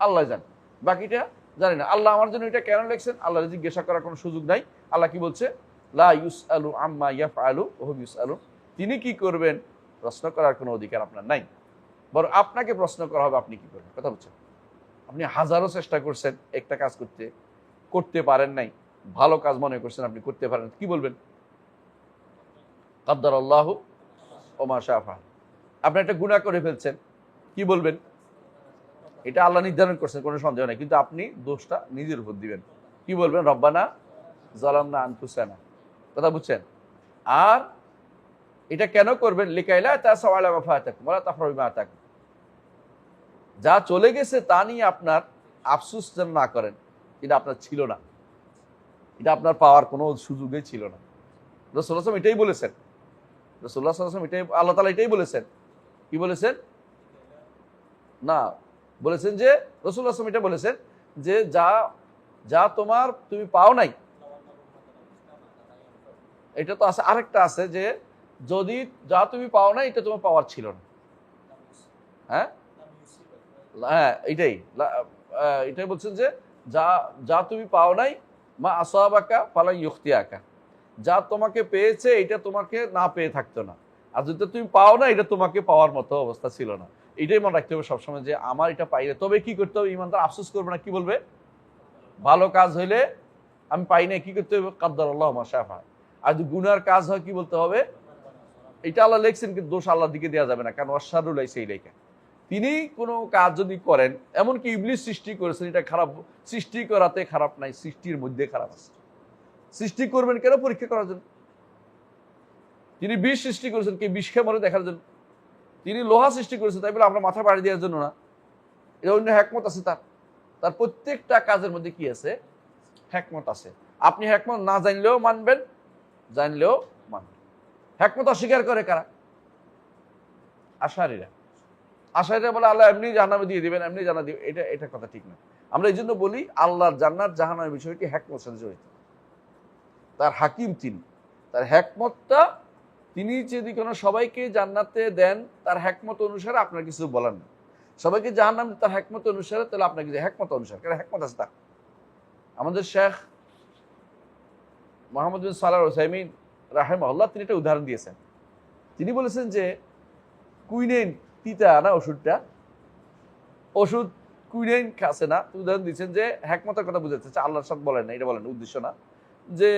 আল্লাহ জানে, বাকিটা জানি না। আল্লাহ আমার জন্য এটা কেন লেখছেন, আল্লাহ জিজ্ঞাসা করার কোনো সুযোগ নাই। আল্লাহ কি বলছে? লা ইউসআলু আম্মা ইয়াফআলু ওয়া হুম ইউসআলুন। তিনি কি করবেন প্রশ্ন করার কোনো অধিকার আপনার নাই, বরং আপনাকে প্রশ্ন করা হবে আপনি কি করবেন। কথা বলছেন? আপনি হাজারো চেষ্টা করছেন একটা কাজ করতে পারেন নাই, ভালো কাজ মনে করছেন আপনি করতে পারেন, কি বলবেন? কাদ্দারাল্লাহু ওয়া মা শাআ ফাআল। আপনি একটা গুনাহ করে ফেলছেন, কি বলবেন? এটা আল্লাহ নির্ধারণ করছেন, কোনো সন্দেহ নেই, কিন্তু আপনি দোষটা নিজের উপর দিবেন। কি বলবেন? রব্বানা যালামনা আনফুসানা। কথা বুঝছেন? আর এটা কেন করবেন? লিকাইলা তাসাউ আলা মা ফাতাকুম ওয়া লা তাফরাহু বিমা আতাকুম। যা চলে গেছে তা নিয়ে আপনার আফসোস যেন না করেন, এটা আপনার ছিল না, এটা আপনার পাওয়ার কোনো সুযোগই ছিল না। রাসূলুল্লাহ সাল্লাল্লাহু আলাইহি ওয়াসাল্লাম এটাই বলেছেন। রাসূলুল্লাহ সাল্লাল্লাহু আলাইহি ওয়াসাল্লাম এটাই, আল্লাহ তাআলা এটাই বলেছেন। কি বলেছেন? না, বলেছেন যে রাসূলুল্লাহ সাল্লাল্লাহু আলাইহি ওয়াসাল্লাম এটা বলেছেন যে যা তুমি পাও নাই, এটা তো আছে, আরেকটা আছে যে যদি যা তুমি পাও নাই এটা তোমার পাওয়ার ছিল না। হ্যাঁ হ্যাঁ, এটাই বলছেন যে যা তুমি পাও নাই, মা আসাবাকা ফালা ইউখতিয়াকা, যা তোমাকে পেয়েছে এটা তোমাকে না পেয়ে থাকতো না, আর যদি তুমি পাও না এটা তোমাকে পাওয়ার মতো অবস্থা ছিল না। এটাই মনে রাখতে হবে সবসময় যে আমার এটা পাইলে, তবে কি করতে হবে? ইমানদার আফসোস করবে না, কি বলবে? ভালো কাজ হইলে আমি পাই না, কি করতে হবে? কাদ্দারাল্লাহু মা শাআ ফাআল। আর যদি গুনার কাজ হয় কি বলতে হবে? এটা আল্লাহ লিখছেন, কিন্তু দোষ আল্লাহর দিকে দেওয়া যাবে না, কারণ ওয়াশারু লাইসা ইলাইকা। তিনি কোনো কাজ যদি করেন, এমনকি ইবলিস সৃষ্টি করেছেন, এটা খারাপ, সৃষ্টি করাতে খারাপ নাই, সৃষ্টির মধ্যে খারাপ আছে। সৃষ্টি করবেন কেন? পরীক্ষা করার জন্য। তিনি বিষ সৃষ্টি করেছেন কি বিষ খেয়ে মরে দেখার জন্য। তিনি লোহা সৃষ্টি করেছেন তাই বলে আমরা মাথা বাড়ি দেওয়ার জন্য না। এটা অন্য হ্যাকমত আছে তার প্রত্যেকটা কাজের মধ্যে কি আছে? হ্যাকমত আছে। আপনি হ্যাকমত না জানলেও মানবেন, জানলেও মানবেন। হ্যাকমত অস্বীকার করে কারা? আশারীরা বলে আল্লাহ এমনি জাহান্নামে দিয়ে দিবেন, এমনি জান্নাত দিবেন। এটা কথা ঠিক না। আমরা এই জন্য বলি আল্লাহর জান্নাত জাহান্নামের বিষয়টি হ্যাকমত সাথে জড়িত। তার হাকিম তিনি, তার হ্যাকমতটা তিনি যদি কোনো সবাইকে জান্নাতে দেন তার হ্যাকমত অনুসারে, আপনার কিছু বলার না। সবাইকে জাহান্নামে তার হ্যাকমত অনুসারে, তাহলে আপনার কিছু হ্যাকমত অনুসারে, কারণ হ্যাকমত আছে তার। আমাদের শেখ মোহাম্মদ বিন সালাহ আল উসাইমিন রাহিমাহুল্লাহ তিনি একটা উদাহরণ দিয়েছেন। তিনি বলেছেন যে কুইনাইন তিতা না ওষুধ কুইনাইন খাচ্ছে না, উদাহরণ দিচ্ছেন যে হ্যাকমতের কথা বুঝাচ্ছে, আল্লাহর সাথে বলেন না, এটা বলেন উদ্দেশ্য না। যে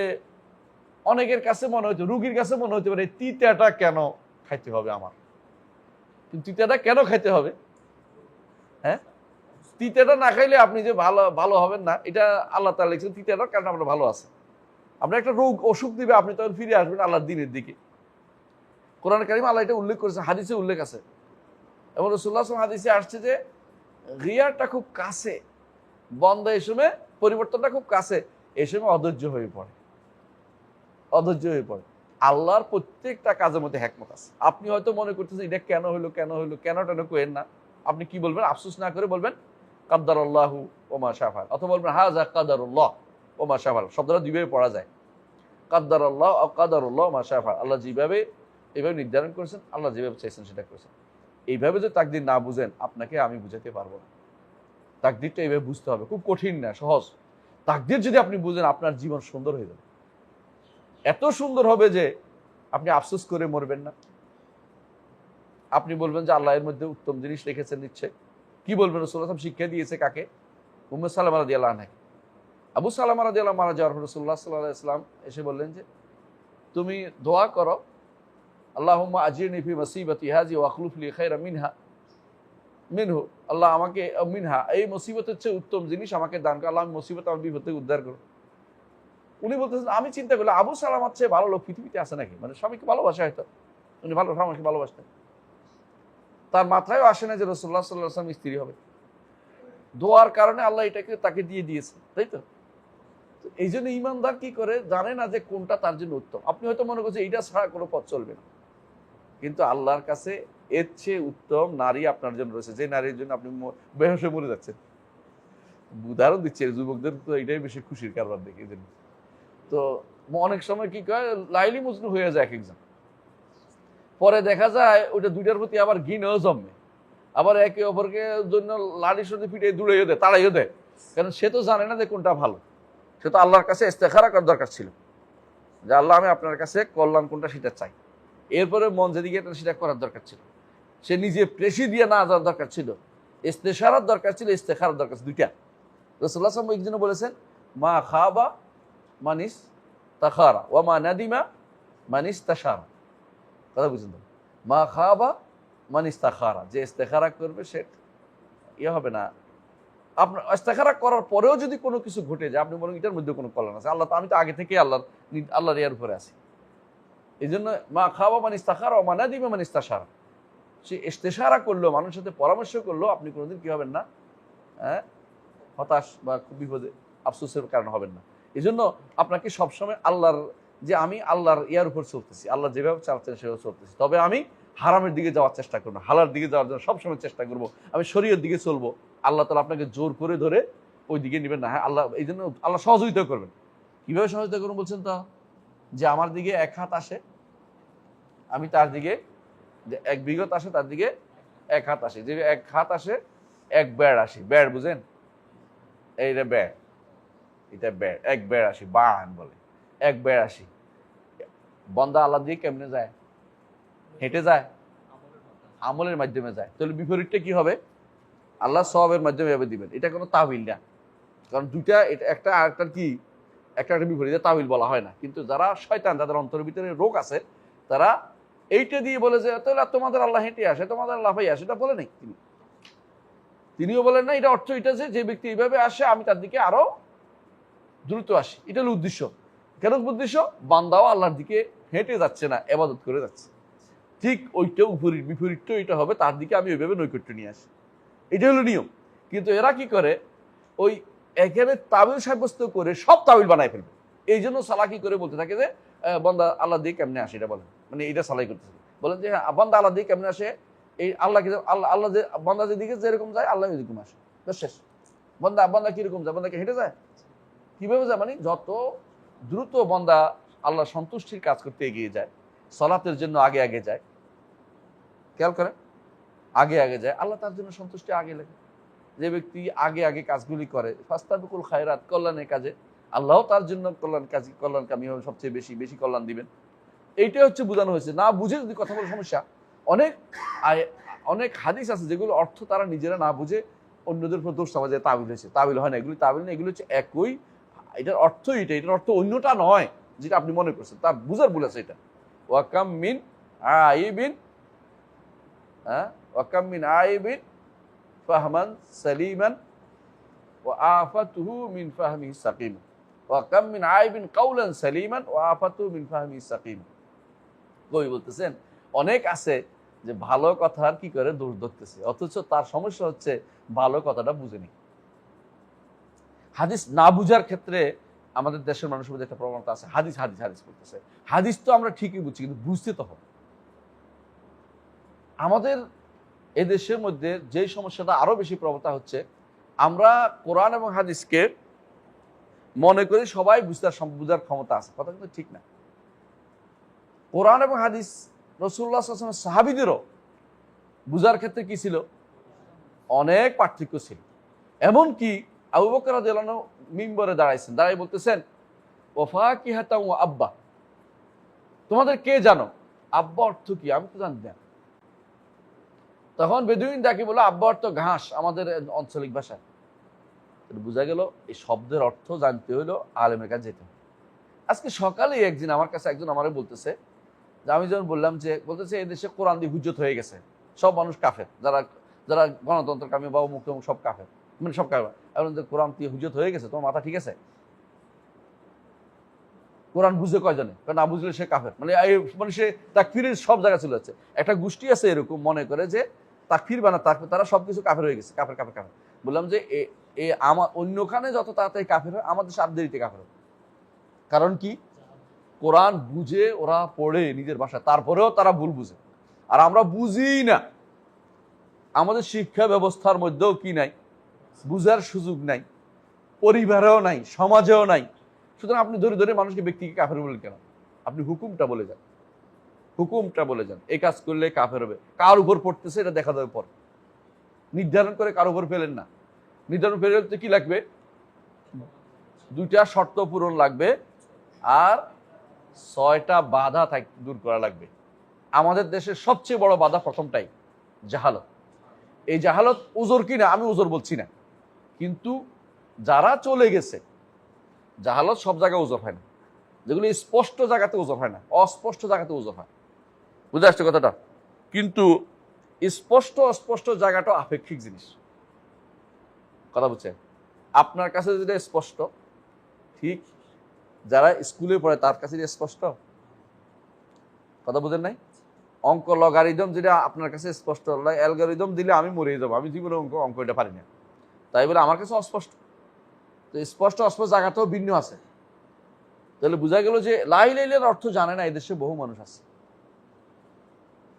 অনেকের কাছে মনে হইতো, রুগীর কাছে মনে হইতে পারে তিতাটা কেন খাইতে হবে আমার, কিন্তু তিতাটা কেন খাইতে হবে? হ্যাঁ, তিতাটা না খাইলে আপনি যে ভালো হবেন না, এটা আল্লাহ তাআলা লিখছেন তিতাটা কারণ আমরা ভালো আছে। আপনার একটা অসুখ দিবে, আপনি তখন ফিরে আসবেন আল্লাহর দিনের দিকে। কোরআন কারীম আল্লাহ এটা উল্লেখ করেছে, হাদিসে উল্লেখ আছে, এবং রাসূলুল্লাহ সাল্লাল্লাহু আলাইহি ওয়াসাল্লাম হাদিসে আসছে যে গিয়ারটা খুব কাছে, বন্ধ এই সময় পরিবর্তনটা খুব কাছে, এই সময় অধৈর্য হয়ে পড়ে। আল্লাহর প্রত্যেকটা কাজের মধ্যে হিকমত আছে। আপনি হয়তো মনে করতেছেন এটা কেন হলো কেন কোয়েন না, আপনি কি বলবেন? আফসোস না করে বলবেন কাদ্দারাল্লাহু ওয়া মা শাআ ফাআল, অথবা বলবেন হাযা কাদারুল্লাহ ওয়া মা শাআ ফাআল। শব্দটা দুইভাবে পড়া যায়, কাদ্দারাল্লাহ ও কাদারুল্লাহ ওয়া মা শাআ ফাআল। আল্লাহ যেভাবে এইভাবে নির্ধারণ করেছেন, আল্লাহ যেভাবে চাইছেন সেটা করেছেন। এইভাবে যদি তাকদির না বুঝেন, আপনাকে আমি বুঝাতে পারবো না। তাকদিরটা এইভাবে বুঝতে হবে, খুব কঠিন না, সহজ। তাকদির যদি আপনি বুঝেন, আপনার জীবন সুন্দর হয়ে যাবে, এত সুন্দর হবে যে আপনি আফসোস করে মরবেন না। আপনি বলবেন যে আল্লাহ এর মধ্যে উত্তম জিনিস রেখেছেন নিশ্চয়। কি বলবেন? রাসূলুল্লাহ সাল্লাল্লাহু আলাইহি ওয়াসাল্লাম শিক্ষা দিয়েছে কাকে? উম্মে সালামা রাদিয়াল্লাহু আনহা। আবু সালামা রাদিয়াল্লাহু মারা যাওয়ার পর রাসূলুল্লাহ সাল্লাল্লাহু আলাইহি ওয়াসাল্লাম এসে বললেন যে তুমি দোয়া করো, আল্লাহুম্মা আজিরনি ফি মুসিবাতি হাযি ওয়া আখলুফ লি খায়রা মিনহু। আল্লাহ আমাকে মিনহা, এই মুসিবতের চেয়ে উত্তম জিনিস আমাকে দান করো। আল্লাহ, আমি মুসিবত, আমার বিপদ থেকে উদ্ধার করো। উনি বলতেছেন, আমি চিন্তা করলাম আবু সালামার চেয়ে ভালো লোক পৃথিবীতে আছে নাকি? মানে স্বামীকে ভালোবাসে হয়তো, উনি ভালো স্বামীকে ভালোবাসতেন। তার মাথায়ও আসে না যে রাসূলুল্লাহ সাল্লাল্লাহু আলাইহি ওয়াসাল্লাম স্ত্রী হবে। দোয়ার কারণে আল্লাহ এটাকে তাকে দিয়ে দিয়েছে, তাই তো? এই জন্য ইমানদার কি করে, জানে না যে কোনটা তার জন্য উত্তম। আপনি হয়তো মনে করছেন এইটা ছাড়া কোনো পথ চলবে না, কিন্তু আল্লাহর কাছে এর চেয়ে উত্তম নারী আপনার জন্য রয়েছে, যে নারীর জন্য আপনি বেহুশ হয়ে মরে যাচ্ছেন। উদাহরণ দিচ্ছে, যুবকদের তো এটাই বেশি খুশির কারবার দেখে। এই জন্য তো অনেক সময় কি কয়, লাইলি মজনু হয়ে যায় এক একজন, পরে দেখা যায় ওইটা দুইটার প্রতি আবার ঘৃণাও জন্মে, আবার একে অপরকে জন্য লাড়ির সাথে পিঠে দূরেও দেয়, তাড়াইও দেয়। কারণ সে তো জানে না যে কোনটা ভালো। সে তো আল্লাহর কাছে ইস্তেখারা করার দরকার ছিল, যে আল্লাহ আমি আপনার কাছে কল্যাণ কোনটা সেটা চাই। এরপরে মন যেদিকে সেটা করার দরকার ছিল। সে নিজে প্রেসি দিয়ে না যাওয়ার দরকার ছিল, ইস্তেখারার দরকার ছিল, ইস্তেখারার দরকার ছিল দুইটা। রাসূলুল্লাহ সাল্লাল্লাহু আলাইহি ওয়াসাল্লাম একজনে বলেছেন, মা খাবা মানিস তাখারা ওয়া মা নাদিমা মানিস তাশারা। কথা বুঝুন তো, মা খাবা মানিস তাখারা, যে ইস্তেখারা করবে সে ইয়ে হবে না। আপনার ইস্তেখারা করার পরেও যদি কোনো কিছু ঘটে যায়, আপনি বলেন এটার মধ্যে কোনো কল্যাণ আছে, আল্লাহ তো, আমি তো আগে থেকে আল্লাহর ইয়ার উপরে আছি। এই জন্য মা খাওয়া মানিস তাখারা ও মানা দিবে মানিস তাশারা, সে ইস্তেশারা করলো, মানুষের সাথে পরামর্শ করলো, আপনি কোনোদিন কি হবেন না, হ্যাঁ, হতাশ বা খুব বিপদে আফসোসের কারণ হবেন না। এই জন্য আপনাকে সবসময় আল্লাহর, যে আমি আল্লাহর ইয়ার উপর চলতেছি, আল্লাহ যেভাবে চাচ্ছেন সেভাবে চলতেছি, তবে আমি হারামের দিকে যাওয়ার চেষ্টা করবো, হালার দিকে যাওয়ার জন্য সবসময় চেষ্টা করবো, আমি শরীয়তের দিকে চলবো। আল্লাহ তাআলা আপনাকে জোর করে ধরে ওই দিকে নেবেন না। হ্যাঁ, আল্লাহ এই জন্য আল্লাহ সহযোগিতা করবেন। কিভাবে সহযোগিতা করবেন বলছেন তো, যে আমার দিকে এক হাত আসে, আমি তার দিকে, যে এক বিগত আসে তার দিকে এক হাত আসে, যে এক হাত আসে এক বেড় আসি। বেড় বুঝেন? এইটা বেড়, এটা বেড়, এক বেড় আসি, বান বলে, এক বেড় আসি। বন্দা আল্লাহ দিয়ে কেমনে যায়? হেঁটে যায়, আমলের মাধ্যমে যায়। তাহলে বিপরীতটা কি হবে? আল্লাহ সওয়াবের মাধ্যমে এভাবে দিবেন। এটা কোনো তাবিল না, কারণ দুইটা, এটা একটা আরেকটার কি, একটা বিপরীত, তাবিল বলা হয় না। কিন্তু যারা শয়তান, যাদের অন্তরের ভিতরে রোগ আছে, তারা এইটা দিয়ে বলে যে তাহলে তোমাদের আল্লাহ হেঁটে আসে, তোমাদের আল্লাহ ভাই আসে, এটা বলে নাই তিনিও বলেন না। এটা অর্থ এটা যে ব্যক্তি এইভাবে আসে, আমি তার দিকে আরো দ্রুত আসি। এটা হলো উদ্দেশ্য। কেন উদ্দেশ্য? বান্দাও আল্লাহর দিকে হেঁটে যাচ্ছে না, ইবাদত করে যাচ্ছে। ঠিক ওইটা বিপরীতটা এটা হবে, তার দিকে আমি ওইভাবে নৈকট্য নিয়ে আসি। এটা হলো নিয়ম। কিন্তু এরা কি করে, ওই এখানে তাবিল সাব্যস্ত করে সব তাবিল বানায় ফেলবে। এই জন্য সালাকি করে বলতে থাকে যে বান্দা আল্লাহ দিয়ে কেমনে আসে, এটা বলেন, মানে এটা সালাই করতেছে। বলেন যে হ্যাঁ, বান্দা আল্লাহ দিয়ে কেমনে আসে, এই আল্লাহকে আল্লাহ যে বান্দা যেদিকে যেরকম যায় আল্লাহ ওইরকম আসে, শেষ। বান্দা কিরকম যায়? বান্দাকে হেঁটে যায়, কিভাবে যায়? মানে যত দ্রুত বান্দা আল্লাহ সন্তুষ্টির কাজ করতে এগিয়ে যায়, সালাতের জন্য আগে আগে যায়, খেয়াল করেন, আগে আগে যায়, আল্লাহ তার জন্য সন্তুষ্টি আগে লাগে। যে ব্যক্তি আগে আগে কাজগুলি করে, ফাস্তাবিকুল খায়রাত, কল্যাণের কাজে, আল্লাহ তার জন্য কল্যাণকামী হবে, সবচেয়ে বেশি বেশি কল্যাণ দিবেন। এইটাই হচ্ছে বোঝানো হয়েছে। না বুঝে যদি কথা বলার সমস্যা। অনেক হাদিস আছে যেগুলো অর্থ তারা নিজেরা না বুঝে অন্যদের উপর দোষ চাপা যায়, তাবিল হয়েছে। তাবিল হয় না, এগুলি তাবিল না, এগুলো হচ্ছে একই, এটার অর্থ এটার অর্থ অন্যটা নয় যেটা আপনি মনে করছেন, তার বুঝার ভুল আছে। এটা ওয়াকাম মিন আইবিন, ওয়াকাম মিন আইবিন ফাহমান সালিমান ওয়া আফাতুহু মিন ফাহমিহি সাকিম, ওয়া কাম মিন আইবিন কাওলান সালিমান ওয়া আফাতুহু মিন ফাহমিহি সাকিম। কবি বলতেছেন, অনেক আছে যে ভালো কথার কি করে দোষ ধরতেছে, অথচ তার সমস্যা হচ্ছে ভালো কথাটা বুঝেনি। হাদিস না বুঝার ক্ষেত্রে আমাদের দেশের মানুষের মধ্যে একটা প্রবণতা আছে, হাদিস হাদিস হাদিস করতেছে। হাদিস তো আমরা ঠিকই বুঝছি, কিন্তু বুঝতে তো হবে। আমাদের এদেশের মধ্যে যেই সমস্যাটা আরো বেশি প্রবণতা হচ্ছে, আমরা কোরআন এবং হাদিসকে মনে করি সবাই বুঝার ক্ষমতা আছে। কথা কিন্তু ঠিক না। কোরআন এবং হাদিস রাসূলুল্লাহ সাল্লাল্লাহু আলাইহি ওয়াসাল্লাম সাহাবীদেরও বুঝার ক্ষেত্রে কি ছিল, অনেক পার্থক্য ছিল। এমনকি আবু বকর রাদিয়াল্লাহু আনহু মিম্বরে দাঁড়াইছেন, দাঁড়াই বলতেছেন ওয়াফাকিহাতাও ওয়া আব্বা, তোমাদের কে জানো আব্বা অর্থ কি, আমি তো জানি না। তখন বেদুইন ডাকি বলল আব্বা অর্থ ঘাস, আমাদের আঞ্চলিক ভাষায়। বোঝা গেল এই শব্দের অর্থ জানতে হইলো আলেমের কাছে যেতে। আজকে সকালে একদিন আমার কাছে একজন আমারে বলতেছে যে আমি যখন বললাম যে বলতেছে এই দেশে কোরআন দিয়ে হুজ্জত হয়ে গেছে, সব মানুষ কাফের, যারা যারা গণতন্ত্র কামী বা মুক্ত সব কাফের, মানে সব কাফের। এখন কোরআন দিয়ে হুজ্জত হয়ে গেছে, তোমার মাথা ঠিক আছে? কোরআন বুঝে কয়জনে, কারণ না বুঝলে সে কাফের, মানে সে তাকফিরের সব জায়গায় চলে যাচ্ছে। একটা গোষ্ঠী আছে এরকম মনে করে যে তাকফির বানা তারা সবকিছু কাফের হয়ে গেছে, কাফের কাফের কাফের। বললাম যে আমার অন্যখানে যত তাড়াতাড়ি কাফের হয়, আমাদের সাত দেরিতে কাফের হয়। কারণ কি, কোরআন বুঝে ওরা পড়ে নিজের ভাষা, তারপরেও তারা ভুল বুঝে, আর আমরা বুঝি না। আমাদের শিক্ষা ব্যবস্থার মধ্যেও কি নাই, বুঝার সুযোগ নাই, পরিবারেও নাই, সমাজেও নাই। সুতরাং আপনি ধরে ধরে মানুষকে ব্যক্তিকে কাফের বলেন কেন? আপনি হুকুমটা বলে যান, হুকুমটা বলে যান, এই কাজ করলে কাফের হবে। কার উপর পড়তেছে এটা দেখা যাবে পরে, নির্ধারণ করে কার উপর ফেলেন না। নির্ধারণ ফেলতে কি লাগবে, দুইটা শর্ত পূরণ লাগবে, আর 6টা বাধা দূর করা লাগবে। আমাদের দেশের সবচেয়ে বড় বাধা প্রথমটাই জাহালত। এই জাহালত উজর কিনা আমি উজর বলছি না, কিন্তু যারা চলে গেছে, জাহালত সব জায়গায় উজর হয় না। যেগুলো স্পষ্ট জায়গাতে উজর হয় না, অস্পষ্ট জায়গাতে উজর হয়। বুঝে আসছে কথাটা? কিন্তু স্পষ্ট অস্পষ্ট জায়গাটা আপেক্ষিক জিনিস। কথা বুঝছেন? আপনার কাছে যেটা স্পষ্ট, ঠিক যারা স্কুলে পড়ে তার কাছে যেটা স্পষ্ট। কথা বুঝেন নাই? অঙ্ক লগারিদম যেটা আপনার কাছে স্পষ্ট, অ্যালগরিদম দিলে আমি মরে যাবো, আমি জীবনে অঙ্ক এটা পারি না, তাই বলে আমার কাছে অস্পষ্ট। তো স্পষ্ট অস্পষ্ট জায়গাতেও ভিন্ন আছে। তাহলে বোঝা গেল যে লা ইলাহা ইল্লাল্লাহর অর্থ জানে না এদেশে বহু মানুষ আছে,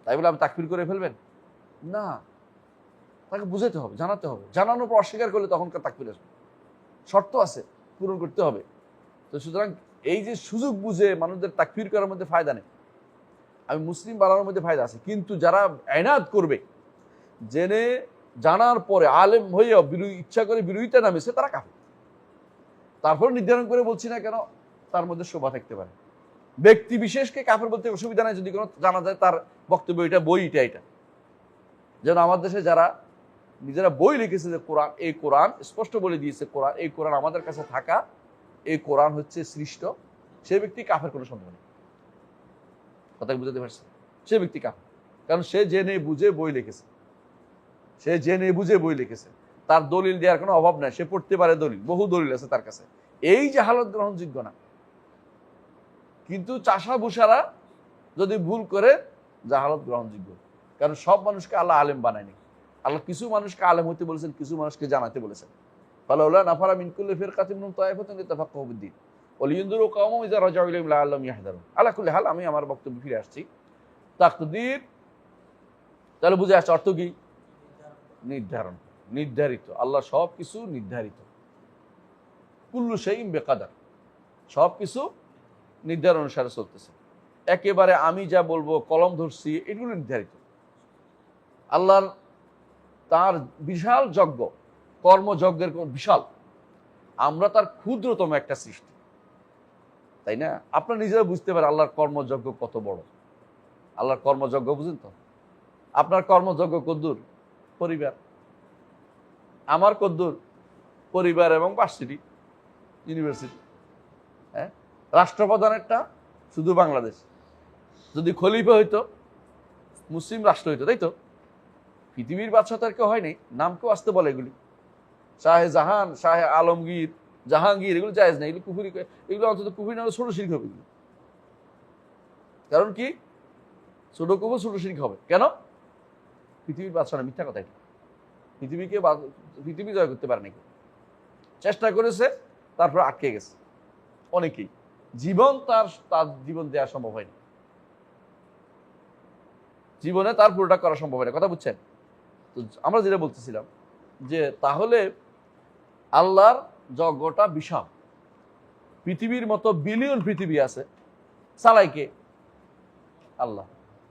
তাই বলে আপনি তাকফির করে ফেলবেন না। তাকে বুঝাতে হবে, জানাতে হবে। জানানোর পর অস্বীকার করলে তখনকার তাকফির আসবে। শর্ত আছে, পূরণ করতে হবে। তো সুতরাং এই যে সুযোগ বুঝে মানুষদের তাকফির করার মধ্যে ফায়দা নেই। আমি মুসলিম বানানোর মধ্যে ফায়দা আছে, কিন্তু যারা আইনাত করবে, জেনে জানার পরে আলেম হয়ে ইচ্ছা করে বিরোধিতা নামেছে, তারা কাফের। তারপর নির্ধারণ করে বলছি না কেন, তার মধ্যে শোভা থাকতে পারে। ব্যক্তি বিশেষকে কাফের বলতে অসুবিধা নাই, যদি কোনো জানা যায় তার বক্তব্য এটা, বই এটা। যেন আমার দেশে যারা নিজেরা বই লিখেছে যে কোরআন, এই কোরআন স্পষ্ট বলে দিয়েছে, কোরআন, এই কোরআন আমাদের কাছে থাকা, এই কোরআন হচ্ছে সৃষ্ট, সে ব্যক্তি কাফের কোনো সন্দেহ নেই। কথা বুঝতে পারছে? সে ব্যক্তি কাফের, কারণ সে জেনে বুঝে বই লিখেছে, সে জেনে বুঝে বই লিখেছে, তার দলিল দেওয়ার কোনো অভাব নাই, সে পড়তে পারে দলিল, বহু দলিল আছে তার কাছে। এই জাহালত গ্রহণযোগ্য না। কিন্তু চাষা ভুষারা যদি ভুল করে, জাহালত গ্রহণযোগ্য। কারণ সব মানুষকে আল্লাহ আলেম বানায়নি। আল্লাহ কিছু মানুষকে আলেম হতে বলেছেন, কিছু মানুষকে জানাতে বলেছেন। ফালাউলা নাফারা মিন কুল্লি ফিরকাতিন মিনহুম তায়েফাতুন লিতাফাক্কাহু ফিদ্দীন ওয়া লিয়ুনযিরু কাওমাহুম ইযা রাজাউ ইলাইহিম লাআল্লাহুম ইয়াহযারুন। আলা কুল্লি হাল, আমি আমার বক্তব্যে ফিরে আসছি। তাকদীর, তাহলে বুঝে আসছে অর্থ কি? নির্ধারণ, নির্ধারিত। আল্লাহ সব কিছু নির্ধারিত। কুল্লু শাইইন বিকাদার, সব কিছু নির্ধারণ অনুসারে চলতেছে। একেবারে আমি যা বলবো, কলম ধরছি, এগুলো নির্ধারিত। আল্লাহর তার বিশাল যজ্ঞ, কর্মযজ্ঞের বিশাল, আমরা তার ক্ষুদ্রতম একটা সৃষ্টি, তাই না? আপনারা নিজেরা বুঝতে পারেন আল্লাহর কর্মযজ্ঞ কত বড়। আল্লাহর কর্মযজ্ঞ বুঝেন তো? আপনার কর্মযজ্ঞ কদ্দুর? পরিবার। আমার কদ্দুর? পরিবার এবং ভার্সিটি, ইউনিভার্সিটি। হ্যাঁ, রাষ্ট্রপ্রধানেরটা শুধু বাংলাদেশ। যদি খলিফা হইতো, মুসলিম রাষ্ট্র হইতো, তাই তো? পৃথিবীর বাদশাহ তার কেউ হয়নি, নাম কেউ আসতে বলে এগুলি। শাহে জাহান, শাহে আলমগীর, জাহাঙ্গীর, এগুলো জায়েজ না, এগুলো কুফরি, এগুলো অন্তত কুফরি না হলে ছোট শিরক হবে। কারণ কি? ছোট কুফর, ছোট শিরক হবে কেন? পৃথিবীর বাদশাহ না, মিথ্যা কথা এটা। পৃথিবী জয় করতে পারে নাকি? চেষ্টা করেছে, তারপর আটকে গেছে অনেকেই। জীবন তার জীবন দেওয়া সম্ভব হয়নি, জীবনে তার পুরোটা করা সম্ভব হয় না। কথা বুঝছেন? তো আমরা যেটা বলতেছিলাম যে তাহলে আল্লাহর যজ্ঞটা বিশাল। পৃথিবীর মতো বিলিয়ন পৃথিবী আছে, চালাইকে আল্লাহ।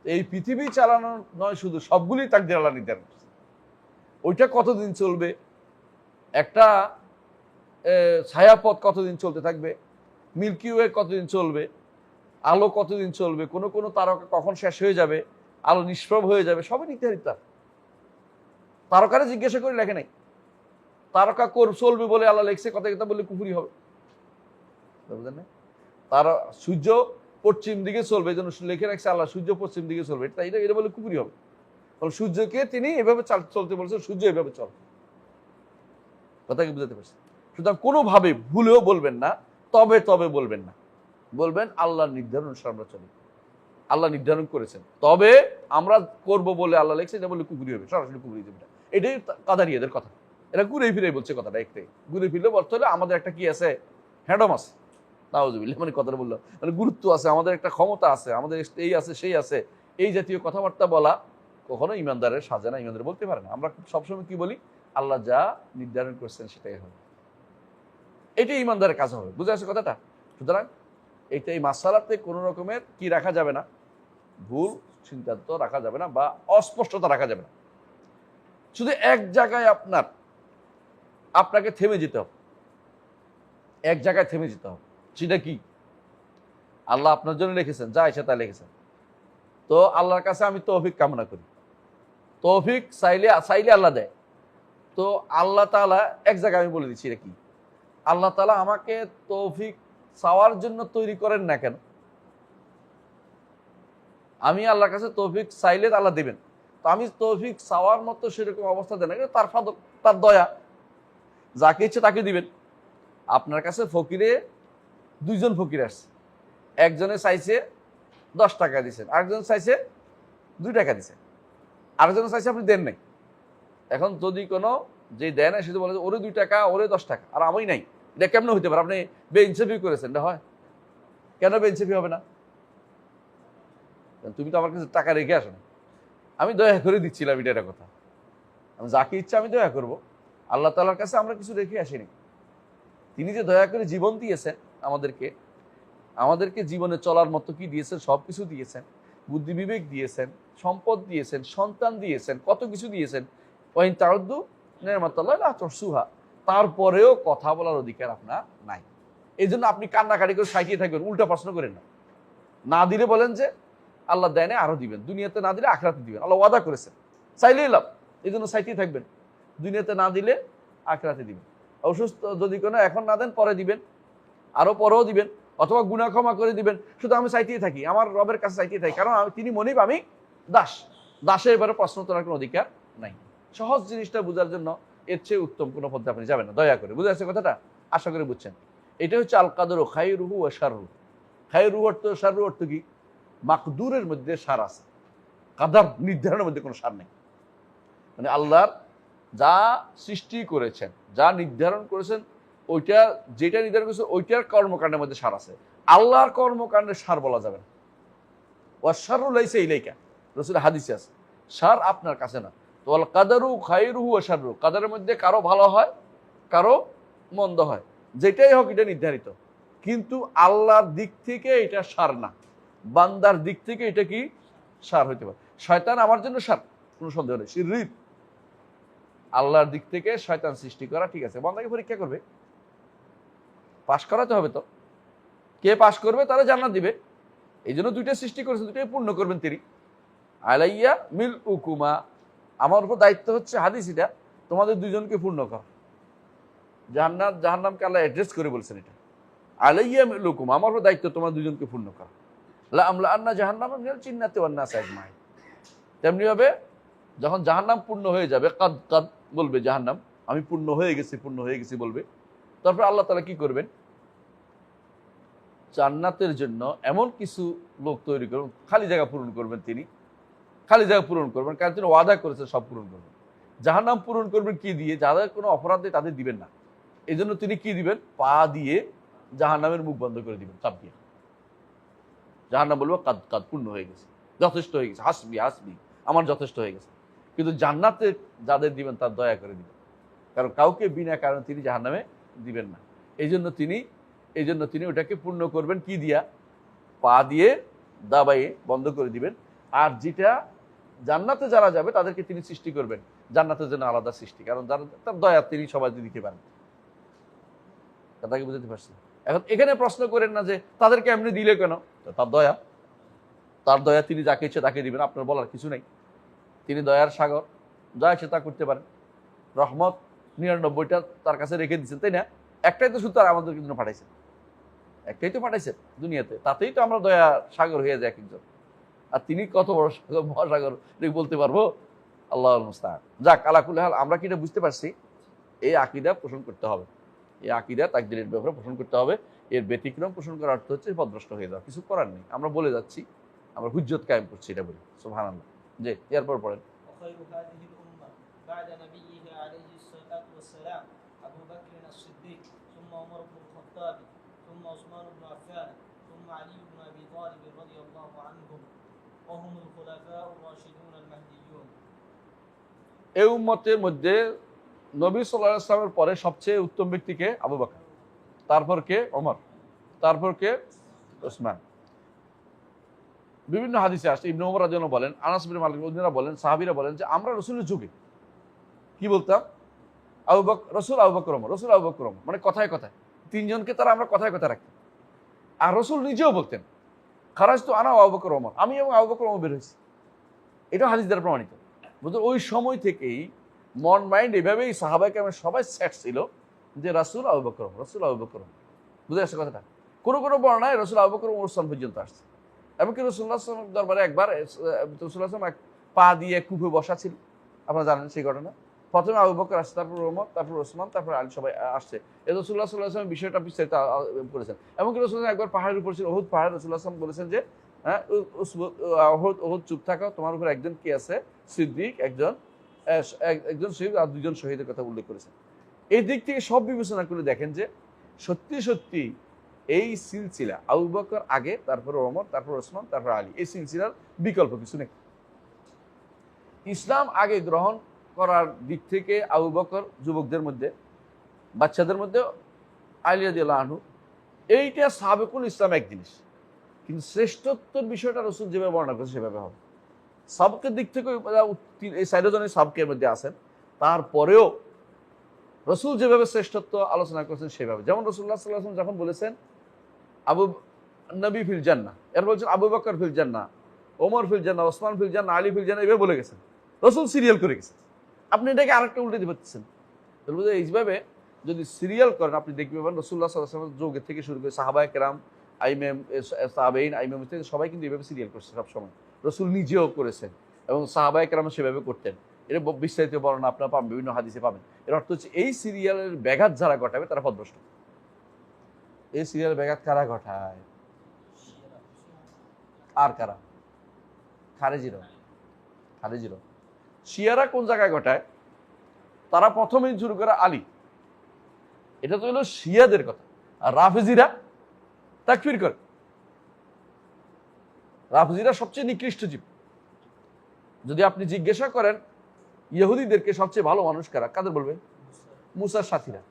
এই পৃথিবী চালানো নয় শুধু, সবগুলি তাকদীর আল্লাহ নির্ধারণ করছে। ওইটা কতদিন চলবে, একটা ছায়াপথ কতদিন চলতে থাকবে, মিল্কি ওয়ে কতদিন চলবে, আলো কতদিন চলবে, কোন কোন তারকা কখন শেষ হয়ে যাবে, আলো নিষ্প্রভ হয়ে যাবে, সবই নির্ধারিত। তারকারে জিজ্ঞাসা করে লেখে নাই। তারকা চলবে বলে আল্লাহ লিখছে, কথা কথা বললে কুফরি হবে, বুঝলেন না? তারা সূর্য পশ্চিম দিকে চলবে, এই জন্য লিখে রাখছে আল্লাহ সূর্য পশ্চিম দিকে চলবে, এটা বলে কুফরি হবে। সূর্যকে তিনি এভাবে চলতে বলছেন, সূর্য এভাবে চল, কথা কি বুঝাতে পারছি? সুতরাং কোনোভাবে ভুলেও বলবেন না, তবে তবে বলবেন না, বলবেন আল্লাহর নির্ধারণ অনুসারে আমরা চলি, আল্লাহ নির্ধারণ করেছেন, তবে আমরা করব বলে আল্লাহ লিখছে, এটা বলে কুফরি হবে, সরাসরি কুফরি দেবে। এটাই কাদারিয়াদের কথা। এরা ঘুরে ফিরে বলছে কথাটা, একটাই ঘুরে ফিরলে বলতে হলে আমাদের একটা কি আছে, হ্যাডম আছে, নাউজুবিল্লাহ, মানে কথাটা বললো মানে গুরুত্ব আছে, আমাদের একটা ক্ষমতা আছে, আমাদের এই আছে সেই আছে, এই জাতীয় কথাবার্তা বলা কখনো ইমানদারের সাজে না, ইমানদার বলতে পারে না। আমরা সবসময় কি বলি, আল্লাহ যা নির্ধারণ করছেন সেটাই হবে, এটাই ইমানদারের কাজ হবে। বুঝে আসছে কথাটা? সুতরাং এই মাসালাতে কোনো রকমের কি রাখা যাবে না, ভুল সিদ্ধান্ত রাখা যাবে না বা অস্পষ্টতা রাখা যাবে না। শুধু এক জায়গায় আপনাকে থেমে যেতে হবে, এক জায়গায় থেমে যেতে হবে। সেটা কি? আল্লাহ আপনার জন্য লিখেছেন, যা ইচ্ছা তাই লিখেছেন। তো আল্লাহর কাছে আমি তৌফিক কামনা করি, তৌফিক চাইলে আল্লাহ দেয়। তো আল্লাহ তাআলা এক জায়গায় আমি বলে দিচ্ছি, এটা কি? আল্লাহ তাআলা আমাকে তৌফিক চাওয়ার জন্য তৈরি করেন না কেন? আমি আল্লাহর কাছে তৌফিক চাইলে আল্লাহ দিবেন, তো আমি তৌফিক চাওয়ার মতো সেরকম অবস্থা দেন না, তার ফাদল, তার দয়া, যাকে ইচ্ছে তাকে দিবেন। আপনার কাছে ফকিরে দুইজন ফকির আসছে, একজনে চাইছে 10 টাকা দিচ্ছেন, আরেকজন চাইছে 2 টাকা দিচ্ছেন, আরেকজনে চাইছে আপনি দেন নাই। এখন যদি কোনো যে দেয় না সে বলে ওরে 2 টাকা, ওরে 10 টাকা, আর আমি নাই, এটা কেমন হইতে পারে? আপনি বেইনসাফি করেছেন, এটা হয়? কেন বেইনসাফি হবে না? তুমি তো আমার কাছে টাকা রেখে আসো না, আমি দয়া করে দিচ্ছিলাম, এটা কথা। আমি যাকে ইচ্ছা আমি দয়া করব। আল্লাহ তাআলার কাছে আমরা কিছু রেখে আসিনি। তিনি যে দয়া করে জীবন দিয়েছেন আমাদেরকে জীবনে চলার মতো কি দিয়েছেন, সব কিছু দিয়েছেন, বুদ্ধি বিবেক দিয়েছেন, সম্পদ দিয়েছেন, সন্তান দিয়েছেন, কত কিছু দিয়েছেন। ওয়াইন তাউদ্দু নি'মাতাল্লাহি লা তুহসুহা, তারপরেও কথা বলার অধিকার আপনার নাই। এই জন্য আপনি কান্নাকাটি করে সাইটিয়ে থাকবেন, উল্টা প্রশ্ন করেন না। না দিলে বলেন যে আল্লাহ দেয় না, আরো দিবেন, দুনিয়াতে না দিলে আখিরাতে দিবেন, আল্লাহ ওয়াদা করেছেন, চাইলেই লাভ। এই জন্য সাইটিয়ে থাকবেন, দুনিয়াতে না দিলে আখিরাতে দিবেন। অসুস্থ যদি কোনো এখন না দেন, পরে দিবেন, আরো পরেও দিবেন, অথবা গুনাহ ক্ষমা করে দিবেন। শুধু আমি চাইতেই থাকি, আমার রবের কাছে চাইতেই থাকি, কারণ তিনি মনিব, আমি দাস। দাসের এবারে প্রশ্ন তোলার কোনো অধিকার নাই। সহজ জিনিসটা বোঝার জন্য এর চেয়ে উত্তম কোনো পদ্ধতি আপনি যাবেন না, দয়া করে। বুঝে আসছে কথাটা? আশা করে বুঝছেন। এটা হচ্ছে আল কাদরু খায়রুহু ওয়া শাররুহু। খায়রুহু অর্থ, শাররুহু অর্থ কি? মাকদুরের মধ্যে সার আছে, কাদার নির্ধারণের মধ্যে কোনো সার নেই। মানে আল্লাহর যা সৃষ্টি করেছেন, যা নির্ধারণ করেছেন, ওইটা যেটা নির্ধারণ করেছে ওইটার কর্মকাণ্ডের মধ্যে সার আছে। আল্লাহর কর্মকাণ্ডের সার বলা যাবে না। ওয়াশাররু লাইসা ইলাইকা, রাসূলের হাদিসে আছে, সার আপনার কাছে না। তো আল কাদারু খায়রুহু ওয়া শাররুহু, কাদারের মধ্যে কারো ভালো হয়, কারো মন্দ হয়, যেটাই হোক এটা নির্ধারিত। কিন্তু আল্লাহর দিক থেকে এটা সার না, বান্দার দিক থেকে এটা কি সার হইতে পারে। শয়তান আমার জন্য সার, কোনো সন্দেহ নেই, শিররিক। আল্লাহর দিক থেকে শয়তান সৃষ্টি করা, ঠিক আছে, বান্দাকে পরীক্ষা করবে, পাশ করাতে হবে। তো কে পাশ করবে তারা জান্নাত দিবে। এই জন্য 2টা সৃষ্টি করেছেন, 2টাই পূর্ণ করবেন তিনি। আলাইয়া মিল উকুমা, আমার উপর দায়িত্ব হচ্ছে, হাদিস এটা, তোমাদের 2জনকে পূর্ণ কর। জাহান্নামকে আল্লাহ অ্যাড্রেস করে বলছেন এটা, আলাইয়া মিল উকুমা, আমার উপর দায়িত্ব তোমার 2জনকে পূর্ণ কর। লা আমলা আন্না জাহান্নামা মিনাল জিন্নাতি ওয়ান নাস আজমাইন। তেমনি ভাবে যখন জাহান্নাম পূর্ণ হয়ে যাবে, কাদ কাদ বলবে জাহান্নাম, আমি পূর্ণ হয়ে গেছি বলবে। তারপর আল্লাহ তাআলা কি করবেন? জান্নাতের জন্য এমন কিছু লোক তৈরি করবেন, খালি জায়গা পূরণ করবেন তিনি, খালি জায়গা পূরণ করবেন, কারণ তিনি ওয়াদা করেছেন সব পূরণ করবেন। জাহান্নাম পূরণ করবেন কি দিয়ে? যাদের কোনো অপরাধ নেই তাদের দিবেন না। এই জন্য তিনি কি দিবেন? পা দিয়ে জাহান্নামের মুখ বন্ধ করে দিবেন, চাপ দিয়ে। জাহান্নাম বলবো কাদ কাদ, পূর্ণ হয়ে গেছে, যথেষ্ট হয়ে গেছে, হাসবি হাসবি, আমার যথেষ্ট হয়ে গেছে। কিন্তু জান্নাতে যাদের দিবেন তার দয়া করে দিবেন, কারণ কাউকে বিনা কারণে তিনি জাহান্নামে দিবেন না। এই জন্য তিনি ওটাকে পূর্ণ করবেন কি দিয়া? পা দিয়ে দাবাইয়ে বন্ধ করে দিবেন, আর যেটা জান্নাতে যারা যাবে তাদেরকে তিনি সৃষ্টি করবেন জান্নাতের জন্য আলাদা সৃষ্টি, কারণ তার দয়া তিনি সবাই দিতে পারেন। কথাকে বুঝতে পারছি? এখন এখানে প্রশ্ন করেন না যে তাদেরকে এমনি দিলে কেন, তার দয়া, তার দয়া তিনি যাকে ইচ্ছে তাকে দিবেন, আপনার বলার কিছু নেই। তিনি দয়ার সাগর, যা ইচ্ছে তা করতে পারেন। রহমত 99টা তার কাছে রেখে দিচ্ছেন, তাই না? একটাই তো শুধু তার আমাদের কিন্তু পাঠাইছেন, একটাই তো পাঠাইছেন দুনিয়াতে, তাতেই তো আমরা দয়া সাগর হয়ে যায় একজন। আর তিনি কত বড় সাগর, মহাসাগর বলতে পারবো? আল্লাহুল মুস্তাআন। যাক, আলা কুল্লি হাল, আমরা কি এটা বুঝতে পারছি? এই আকীদা পোষণ করতে হবে, এই আকীদা তাকদীরের ব্যাপারে পোষণ করতে হবে। এর ব্যতিক্রম পোষণ করার অর্থ হচ্ছে পথভ্রষ্ট হয়ে যাওয়া, কিছু করার নেই। আমরা বলে যাচ্ছি, আমরা হুজ্জত কায়েম করছি, এটা বলি। সুবহানাল্লাহ। জি, এরপর পড়েন। এই উম্মতের মধ্যে নবী সাল্লাল্লাহু আলাইহি ওয়াসাল্লামের পরে সবচেয়ে উত্তম ব্যক্তি কে? আবু বকর। তারপর কে? ওমর। তারপর কে? উসমান। বিভিন্ন হাদিসে আসছে, ইবনে ওমর রাদিয়াল্লাহু বলেন, আনাস বিন মালিক রাদিয়াল্লাহু বলেন, সাহাবীরা বলেন যে আমরা রাসূলের যুগে কি বলতাম? আবু বকর রাসূল, আবু বকর ওমর, রাসূল আবু বকর ওমর, মানে কথায় কথায় তিনজনকে তারা আমরা কথায় কথায় রাখতাম। আর রাসূল নিজেও বলতেন, খারাজতু আনা ওয়া আবু বকর ওমর, আমি এবং আবু বকর ওমর বের হয়েছি। এটা হাদিস দ্বারা প্রমাণিত। বুঝলেন? ওই সময় থেকেই মন মাইন্ড এভাবেই সাহাবায়ে কেরামের সবাই সেট ছিল যে রাসূল আবু বকর ওমর, রাসূল আবু বকর ওমর। বুঝে আসছে কথাটা? কোনো কোনো বর্ণনায় রাসূল আবু বকর ওমর ওসমান পর্যন্ত আসছে। এমনকি রাসূলুল্লাহ সাল্লাল্লাহু আলাইহি ওয়াসাল্লাম দরবারে একবার রাসূলুল্লাহ সাল্লাল্লাহু আলাইহি ওয়াসাল্লাম এক পা দিয়ে কূপে বসা ছিল, আপনারা জানেন সেই ঘটনা। প্রথমে আবু বকর আসছে, তারপর ওমর, তারপর ওসমান, তারপর আলী, সবাই আসছে। এই রাসূলুল্লাহ সাল্লাল্লাহু আলাইহি ওয়াসাল্লাম বিষয়টা বিস্তারিত করেছেন। এমনকি রাসূলুল্লাহ একবার পাহাড়ের উপর ছিল, উহুদ পাহাড়, রাসূলুল্লাহ সাল্লাল্লাহু আলাইহি ওয়াসাল্লাম বলেছেন যে হ্যাঁ, উহুদ চুপ থাকো, তোমার উপর একজন কি আছে? সিদ্দিক, একজন শহীদ আর দুজন শহীদের কথা উল্লেখ করেছেন। এই দিক থেকে সব বিবেচনা করে দেখেন যে সত্যি সত্যি এই সিলসিলা আবু বকর আগে, তারপর ওমর, তারপর ওসমান, তারপর আলী, এই সিলসিলার বিকল্প কিছু নেই। ইসলাম আগে গ্রহণ করার দিক থেকে আবু বকর যুবকদের মধ্যে, বাচ্চাদের মধ্যে আলী রাদিয়াল্লাহু আনহু, এইটা সাবেকুল ইসলাম এক জিনিস, কিন্তু শ্রেষ্ঠত্বের বিষয়টা রাসূল যেভাবে বর্ণনা করেছে সেভাবে হবে। সাবকের দিক থেকে এই 4 জনের সাবকের মধ্যে আছেন, তারপরেও রাসূল যেভাবে শ্রেষ্ঠত্ব আলোচনা করেছেন সেভাবে। যেমন রাসূলুল্লাহ সাল্লাল্লাহু আলাইহি ওয়াসাল্লাম যখন বলেছেন আবু নবী ফিল জান্নাহ, এর বলছেন আবু বকর ফিল জান্নাহ, ওমর ফিল জান্নাহ, ওসমান ফিল জান্নাহ, আলী ফিল জান্নাহ, এভাবে বলে গেছেন। রাসূল সিরিয়াল করে গেছেন। আপনি এটাকে আরেকটা উল্টে দিতে পারতেছেন। তাহলে এইভাবে যদি সিরিয়াল করেন, আপনি দেখতে পাবেন রাসূলুল্লাহ সাল্লাল্লাহু আলাইহি ওয়াসাল্লামের যুগ থেকে শুরু করে সাহাবায়ে কেরাম, আইমাম, তাবেঈন, আইমাম, সবাই কিন্তু এইভাবে সিরিয়াল করছে সব সময়। রাসূল নিজেও করেছেন এবং সাহাবায়ে কেরাম সেভাবে করতেন। এটা বিস্তারিত বর্ণনা আপনারা পাবেন, বিভিন্ন হাদিসে পাবেন। এর অর্থ হচ্ছে এই সিরিয়ালের ব্যাঘাত যারা ঘটাবে তারা পথভ্রষ্ট। এই সিরিয়ালের ব্যাঘাত কারা ঘটায়? আর কারা? খারেজিরা। শিয়ারা কোন জায়গায় ঘটায়? তারা প্রথমেই শুরু করে আলী, এটা তো হলো শিয়াদের কথা। আর রাফেজিরা তাকফির করে। রাফেজিরা সবচেয়ে নিকৃষ্ট জীব। যদি আপনি জিজ্ঞাসা করেন ইহুদিদেরকে সবচেয়ে ভালো মানুষ কারা, কাদের বলবে? মুসার সাথীরা।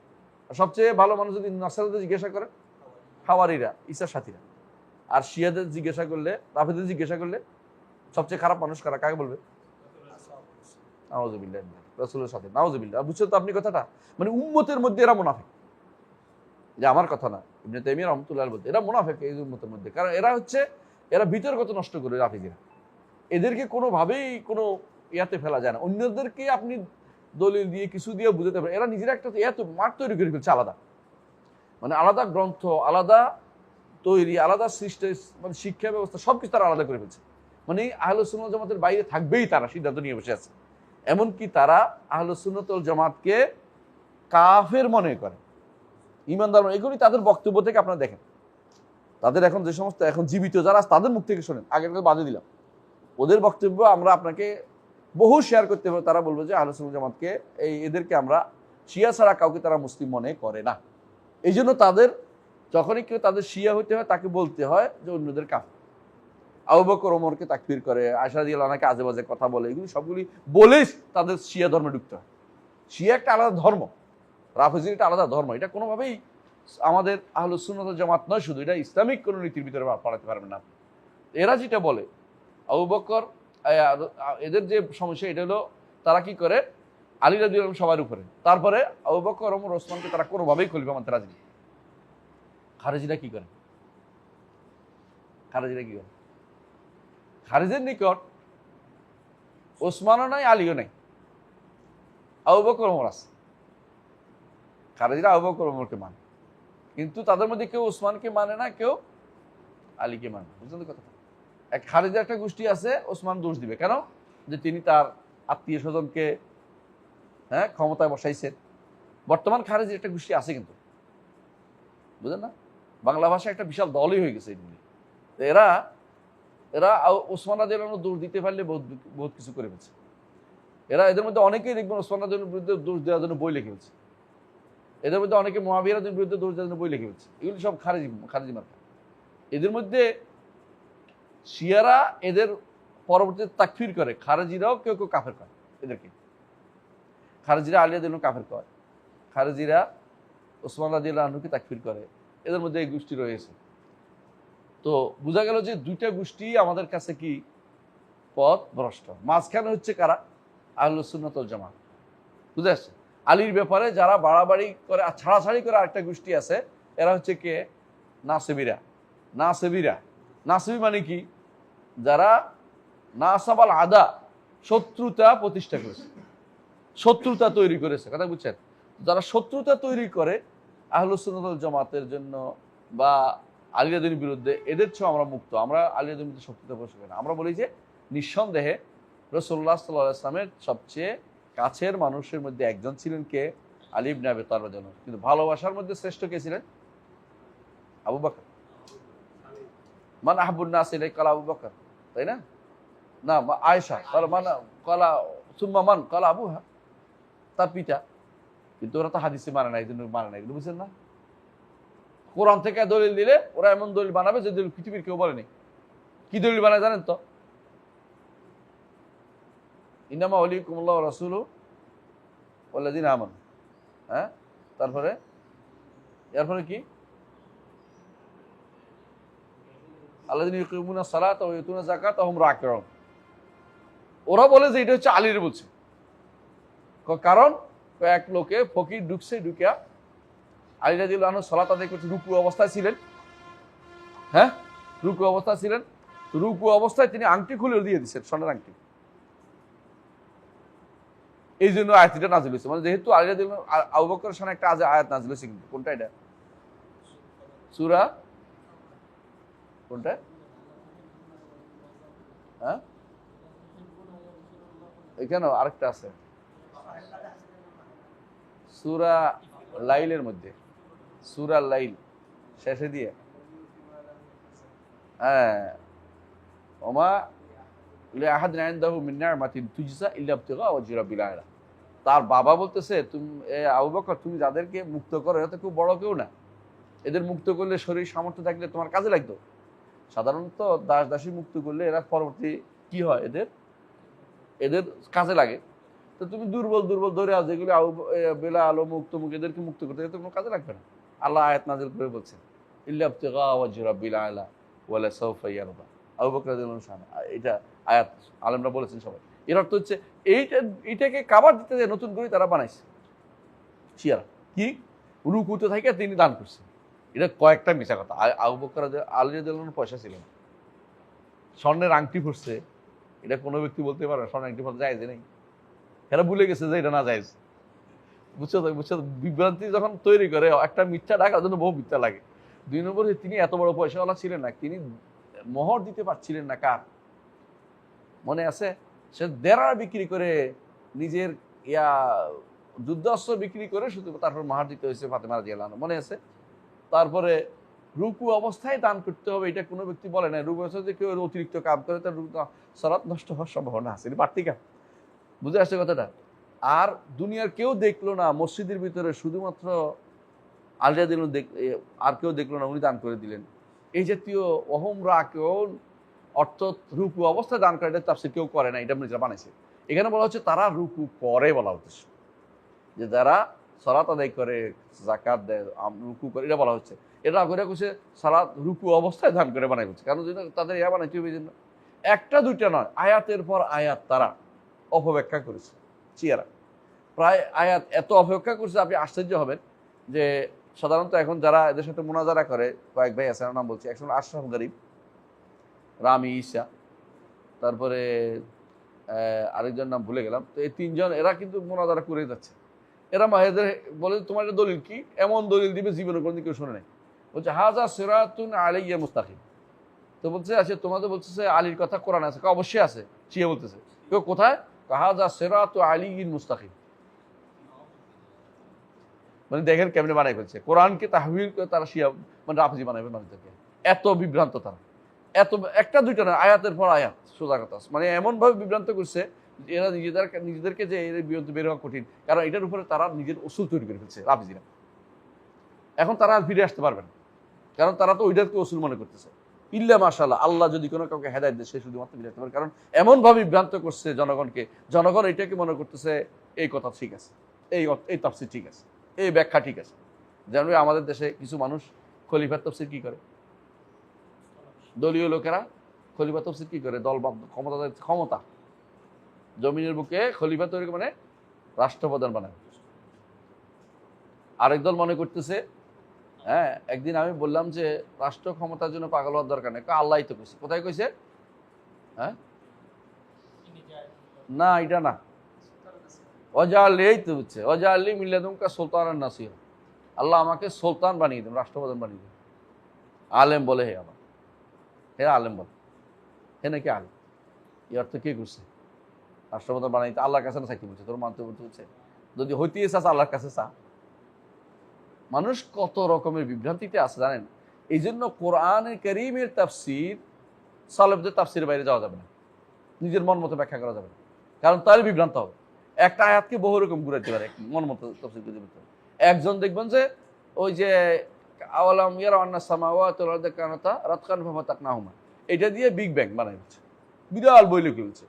আর সবচেয়ে ভালো মানুষ যদি নাসারাদের জিজ্ঞাসা করেন, হাওয়ারিরা, ঈসার সাথীরা। আর শিয়াদের জিজ্ঞাসা করলে, রাফেজিদের জিজ্ঞাসা করলে সবচেয়ে খারাপ মানুষ কারা, কাকে বলবে? নাউযুবিল্লাহ, রাসূলের সাথে। নাউযুবিল্লাহ। বুঝছেন তো আপনি কথাটা? মানে উম্মতের মধ্যে এরা মুনাফিক, যে আমার কথা না, ইবনে তাইমিয়া রাহমাতুল্লাহ আলাইহি বলতে, এরা মুনাফিক এই উম্মতের মধ্যে। কারণ এরা বিতর্কত নষ্ট করে রাফেজিরা। এদেরকে কোনোভাবেই কোনো ইয়াতে ফেলা যায় না। অন্যদেরকে আপনি দলিল দিয়ে কিছু দিয়ে বুঝাতে পারেন, এরা নিজেরা একটা এত মাঠ তৈরি করে ফেলছে আলাদা, মানে আলাদা গ্রন্থ, আলাদা তৈরি, আলাদা সিস্টেম, মানে শিক্ষা ব্যবস্থা সবকিছু তারা আলাদা করে ফেলছে। মানে আহলুস সুন্নাহ ওয়াল জামাতের বাইরে থাকবেই তারা, সিদ্ধান্ত নিয়ে বসে আছে। এমনকি তারা আহলুস সুন্নাহ ওয়াল জামাতকে কাফের মনে করে, ঈমানদার মনে। এগুলি তাদের বক্তব্য থেকে আপনারা দেখেন। তাদের এখন যে সমস্ত এখন জীবিত যারা তাদের মুখ থেকে শোনেন, আগের কথা বাদে দিলাম, ওদের বক্তব্য আমরা আপনাকে বহু শেয়ার করতে পারবো। তারা বলবো যে আহলুস সুন্নাহ ওয়াল জামাতকে এদেরকে আমরা শিয়া ছাড়া কাউকে তারা মুসলিম মনে করে না। এই জন্য তাদের যখনই কেউ তাদের শিয়া হতে হয়, তাকে বলতে হয় যে অন্যদের কাফের। আবু বকর ওমরকে তাকফির করে, আয়েশা রাদিয়াল্লাহু আনহাকে আজে বাজে কথা বলে, এগুলি সবগুলি বলেই তাদের শিয়া ধর্মে ঢুকতে হয়। শিয়া একটা আলাদা ধর্ম, রাফেজির একটা আলাদা ধর্ম। এটা কোনোভাবেই আমাদের আহলুস সুন্নাহ ওয়াল জামাত নয় শুধু, এটা ইসলামিক কোনো নীতির ভিতরে পাঠাতে পারবেন না। এরা যেটা বলে আবু বকর এদের যে সমস্যা এটা হলো তারা কি করে আলী রাদিয়াল্লাহু আনহু সবার উপরে, তারপরে আবু বকর ওমর ওসমানকে তারা কোনোভাবেই খলিফা মানতে রাজি নেই। খারেজিরা কি করে? খারেজিরা কি করে? খারেজের নিকট ওসমানও নাই, আলীও নাই, আবু বকর ওমর আছে। খারেজিরা আবু বকর ওমরকে মানে, কিন্তু তাদের মধ্যে কেউ ওসমানকে মানে না, কেউ আলীকে মানে। বুঝলেন কথা? এক খারেজির একটা গোষ্ঠী আছে, ওসমান দোষ দিবে কেন? যে তিনি তার আত্মীয় স্বজনকে ক্ষমতায় বসাইছেন। বর্তমান খারেজির একটা গোষ্ঠী আছে কিন্তু, বুঝলেন না? বাংলা ভাষায় একটা বিশাল দলই হয়ে গেছে এগুলি। এরা এরা ওসমান রাদিয়াল্লাহু আনহু দোষ দিতে পারলে বহুত কিছু করে ফেলছে। এদের মধ্যে অনেকেই দেখবেন ওসমান রাদিয়াল্লাহু আনহুর বিরুদ্ধে দোষ দেওয়ার জন্য বই লিখে ফেলছে। এদের মধ্যে অনেকে মুআবিয়া রাদিয়াল্লাহু আনহুর বিরুদ্ধে দোষ দেওয়ার জন্য বই লিখে ফেলছে। এগুলি সব খারেজি মার্কা। এদের মধ্যে শিয়ারা এদের পরবর্তীতে তাকফির করে, খারেজিরাও কেউ কেউ কাফের করে এদেরকে। খারেজিরা আলী রাদিয়াল্লাহু আনহু কাফের করে, খারেজিরা ওসমান রাদিয়াল্লাহু আনহুকে তাকফির করে। এদের মধ্যে এই গোষ্ঠী রয়েছে। তো বোঝা গেল যে দুইটা গোষ্ঠী আমাদের কাছে কি পথ ভ্রষ্ট। মাঝখানে হচ্ছে কারা? আহলুস সুন্নাত ওয়াল জামাত। বুঝে আসছে? আলীর ব্যাপারে যারা বাড়াবাড়ি করে আর ছাড়াছাড়ি করে আরেকটা গোষ্ঠী আছে, এরা হচ্ছে কে? নাসিবিরা। নাসিবি মানে কি? যারা নাসাবাল আদা, শত্রুতা প্রতিষ্ঠা করেছে, শত্রুতা তৈরি করেছে। কথা বুঝছেন? যারা শত্রুতা তৈরি করে আহলুস সুন্নাত ওয়াল জামাতের জন্য বা আলী রাদিয়াল্লাহু বিরুদ্ধে, এদের চেয়েও আমরা মুক্ত। আমরা আলী রাদিয়াল্লাহু বিরুদ্ধে শত্রুতা পোষণ করি না। আমরা বলি যে নিঃসন্দেহে রাসূলুল্লাহ সাল্লাল্লাহু আলাইহি ওয়াসাল্লামের সবচেয়ে কাছের মানুষের মধ্যে একজন ছিলেন কে? আলী ইবনে আবি তালিব রাদিয়াল্লাহু আনহু। কিন্তু ভালোবাসার মধ্যে শ্রেষ্ঠ কে ছিলেন? আবু বকর। মান আহাব্বুন নাস ইলাইকা ক্বালা আবু বকর, তাই না? না, আয়েশা ক্বালা সুম্মা মান ক্বালা আবুহা, তার পিতা। কিন্তু ওরা তো হাদিসে মানে না, এই জন্য মানে না। এগুলো বুঝছেন না? কোরআন থেকে দলিল দিলে ওরা এমন দলিল বানাবে যে দলিল পৃথিবীর কেউ বলেনি। কি দলিল বানায় জানেন তো? ইন্নামা ওয়ালিয়ুকুমুল্লাহু ওয়া রাসূলুহু ওয়াল্লাযীনা আমানু। তারপরে এরপরে কি? আল্লাযীনা ইউকিমুনাস সালাতা ওয়া ইউতুনাজ যাকাতা ওয়া হুম রাকিউন। ওরা বলে যে এটা হচ্ছে আলীর বলছে। কারণ এক লোকে ফকির ঢুকছে, ঢুকিয়া আলী রাদিয়াল্লাহু আনহু সালাত আদায় করতে রুকু অবস্থায় ছিলেন। রুকু অবস্থায় ছিলেন। রুকু অবস্থায় তিনি আংটি খুলে দিয়ে দিচ্ছেন, স্বর্ণের আংটি। এই জন্য আয়াতটা নাযিল হয়েছে। মানে যেহেতু আলী রাদিয়াল্লাহু আনহু আবু বকরের সামনে একটা আয়াত নাযিল হয়েছে। কিন্তু কোনটা এটা? সূরা কোনটা? এখানে আরেকটা আছে, সূরা লাইলের মধ্যে, সূরা লাইল শেষে দিয়ে ওমা লিআহাদিন ইনদাহু মিন নি'মাতিন তুজজা ইল্লা ইবতিগা ওয়াজহি রাব্বিল আলা। তার বাবা বলতেছে, তুমি আবু বকর তুমি যাদেরকে মুক্ত করো এরা তো খুব বড় কেউ না, এদের মুক্ত করলে শরীর সামর্থ্য থাকলে তোমার কাজে লাগতো। সাধারণত দাস দাসী মুক্ত করলে এরা পরবর্তী কি হয়, এদের কাজে লাগে। তো তুমি দুর্বল ধরে আছো, যেগুলো বেলাল মুক্ত এদেরকে মুক্ত করতে গেলে কোনো কাজে লাগবে না। আল্লাহ আয়াত নাযিল করে বলছেন ইল্লা ইবতিগা ওয়াজহি রাব্বিল আলা ওয়ালা সাওফা ইয়ারদা। আবু বকর রাদিয়াল্লাহু আনহু এটা আয়াত আলেমরা বলেছেন সবাই। এর অর্থ হচ্ছে এইটাকে কাভার দিতে যে নতুন করে তারা বানাইছে শিয়ারা। কি? রুকুতে থেকে তিনি দান করছেন। এটা কয়েকটা মিছা কথা। আবু বকর আলী রাদিয়াল্লাহু আনহু পয়সা ছিল না, স্বর্ণের আংটি পরছে, এটা কোনো ব্যক্তি বলতে পারে স্বর্ণের আংটি পরতে জায়েজ নেই। এরা ভুলে গেছে যে এটা না জায়েজ। বুঝছো? বিভ্রান্তি যখন তৈরি করে, একটা মিথ্যা ঢাকার জন্য বহু মিথ্যা লাগে। 2 নম্বরে তিনি এত বড় পয়সাওয়ালা ছিলেন না, তিনি মোহর দিতে পারছিলেন না। কার মনে আছে? সে দেড়া বিক্রি করে, নিজের যুদ্ধাস্ত্র বিক্রি করে শুধু তারপর মাহার দিতে হয়েছে ফাতেমা রাদিয়াল্লাহু আনহা, মনে আছে? তারপরে রুকু অবস্থায় দান করতে হবে, এটা কোনো ব্যক্তি বলে না। রুকু অবস্থায় যে কেউ অতিরিক্ত কাম করে তার সালাত নষ্ট হওয়ার সম্ভাবনা আছে, বাড়তি কাম। বুঝে আসছে কথাটা? আর দুনিয়ার কেউ দেখলো না, মসজিদের ভিতরে শুধুমাত্র আলী রাদিয়াল্লাহু আনহু আর কেউ দেখলো না, উনি দান করে দিলেন। এই জাতীয় ওহুম রাকিউন অর্থ রুকু অবস্থায় দান করে, এটা তাফসীর কেউ করে না, এটা নিজেরা বানাইছে। এখানে বলা হচ্ছে তারা রুকু করে, বলা হচ্ছে যে যারা সালাত আদায় করে, যাকাত দেয়, রুকু করে, এটা বলা হচ্ছে। এটা করে কুছে সালাত রুকু অবস্থায় দান করে বানাই হচ্ছে, কারণ তাদের বানাইতে হবে। এই জন্য একটা দুইটা নয়, আয়াতের পর আয়াত তারা অপব্যাখ্যা করেছে চিয়ারা। প্রায় আয়াত এত অপব্যাখ্যা করছে আপনি আশ্চর্য হবেন যে সাধারণত এখন যারা এদের সাথে মোনাজারা করে, কয়েক ভাই আছে, নাম বলছি, একসময় আশরাফ গরিব, রামি ঈসা, তারপরে আরেকজন নাম ভুলে গেলাম, তো এই তিনজন এরা কিন্তু মোনাজারা করে যাচ্ছে। এরা মাহেদের বলে তোমার দলিল কি, এমন দলিল দিবে জীবনে কোনদিন কেউ শুনে নাই। বলছে হাজা সিরাতুন আলাইয়া মুস্তাকিম। তো বলছে আচ্ছা তোমাদের বলতেছে আলীর কথা কোরআন আছে, অবশ্যই আছে, শিয়া বলতেছে, কেউ কোথায়, হাজা সিরাতু আলিয়্যিন মুস্তাকিম। মানে দেখেন কেমনে বানাই ফেলছে কোরআনকে, তাহবিল করে তারা শিয়া মানে রাফিজি বানাবে মানুষদেরকে। এত বিভ্রান্ত তারা, এত একটা দুইটা না, আয়াতের পর আয়াত, সোজা কথা, মানে এমন ভাবে বিভ্রান্ত করছে এরা নিজেদেরকে যে এর বিরুদ্ধে বের হওয়া কঠিন, কারণ এটার উপরে তারা নিজের উসুল তৈরি করে ফেলছে রাফিজিরা। এখন তারা আর ফিরে আসতে পারবে না, কারণ তারা তো ওইটাকে উসুল মনে করতেছে। ইল্লা মাশাআল্লাহ, আল্লাহ যদি কোনো কাউকে হেদায়েত দেয় সে শুধুমাত্র ফিরে আসতে পারে, কারণ এমন ভাবে বিভ্রান্ত করছে জনগণকে, জনগণ এটাকে মনে করতেছে এই কথা ঠিক আছে, এই তাফসীর ঠিক আছে, এই ব্যাখ্যা ঠিক আছে। যেমন আমাদের দেশে কিছু মানুষ খলিফার তাফসীর কি করে, দলীয় লোকেরা খলিফা তাফসীর কি করে, দল ক্ষমতা জমিনের বুকে খলিফা তৈরি মানে রাষ্ট্রপ্রধান বানায়। আরেক দল মনে করতেছে, হ্যাঁ, একদিন আমি বললাম যে রাষ্ট্র ক্ষমতার জন্য পাগল হওয়ার দরকার নেই, আল্লাহই তো কইছে। কোথায় কইছে? হ্যাঁ, না এটা না, ওয়াজআলি, এই তো হচ্ছে ওয়াজআলি মিন লাদুনকা সুলতানান নাসিরা, আল্লাহ আমাকে সুলতান বানিয়ে দেন, রাষ্ট্রপ্রধান বানিয়ে দেন। আলেম বলে, হে আবার হে আলেম বলে, হে নাকি আলেম, এই অর্থ কে করছে? রাষ্ট্রপ্রধান বানাইতে আল্লাহর কাছে না চাইতে বলছে, তোর মানতে বলতে হচ্ছে, যদি হইতে চাস আল্লাহর কাছে চা। মানুষ কত রকমের বিভ্রান্তিতে আছে জানেন। এই জন্য কোরআনে কারীমের তাফসীর সালেফদের তাফসীরের বাইরে যাওয়া যাবে না, নিজের মন মতো ব্যাখ্যা করা যাবে না, কারণ তাহলে বিভ্রান্ত হবে। একটা আয়াতকে বহু রকম ঘুরাইতে পারে, মন মতো তাফসীর করতে পারে। একজন দেখবেন যে ওই যে আওয়ালাম ইয়ারা আন্নাস সামাওয়াতি ওয়াল আরদু কানাতা রাতকান ফাফাতাকনাহুমা, এটা দিয়ে বিগ ব্যাং বানাই হচ্ছে, বিরাট বই লিখে ফেলছে।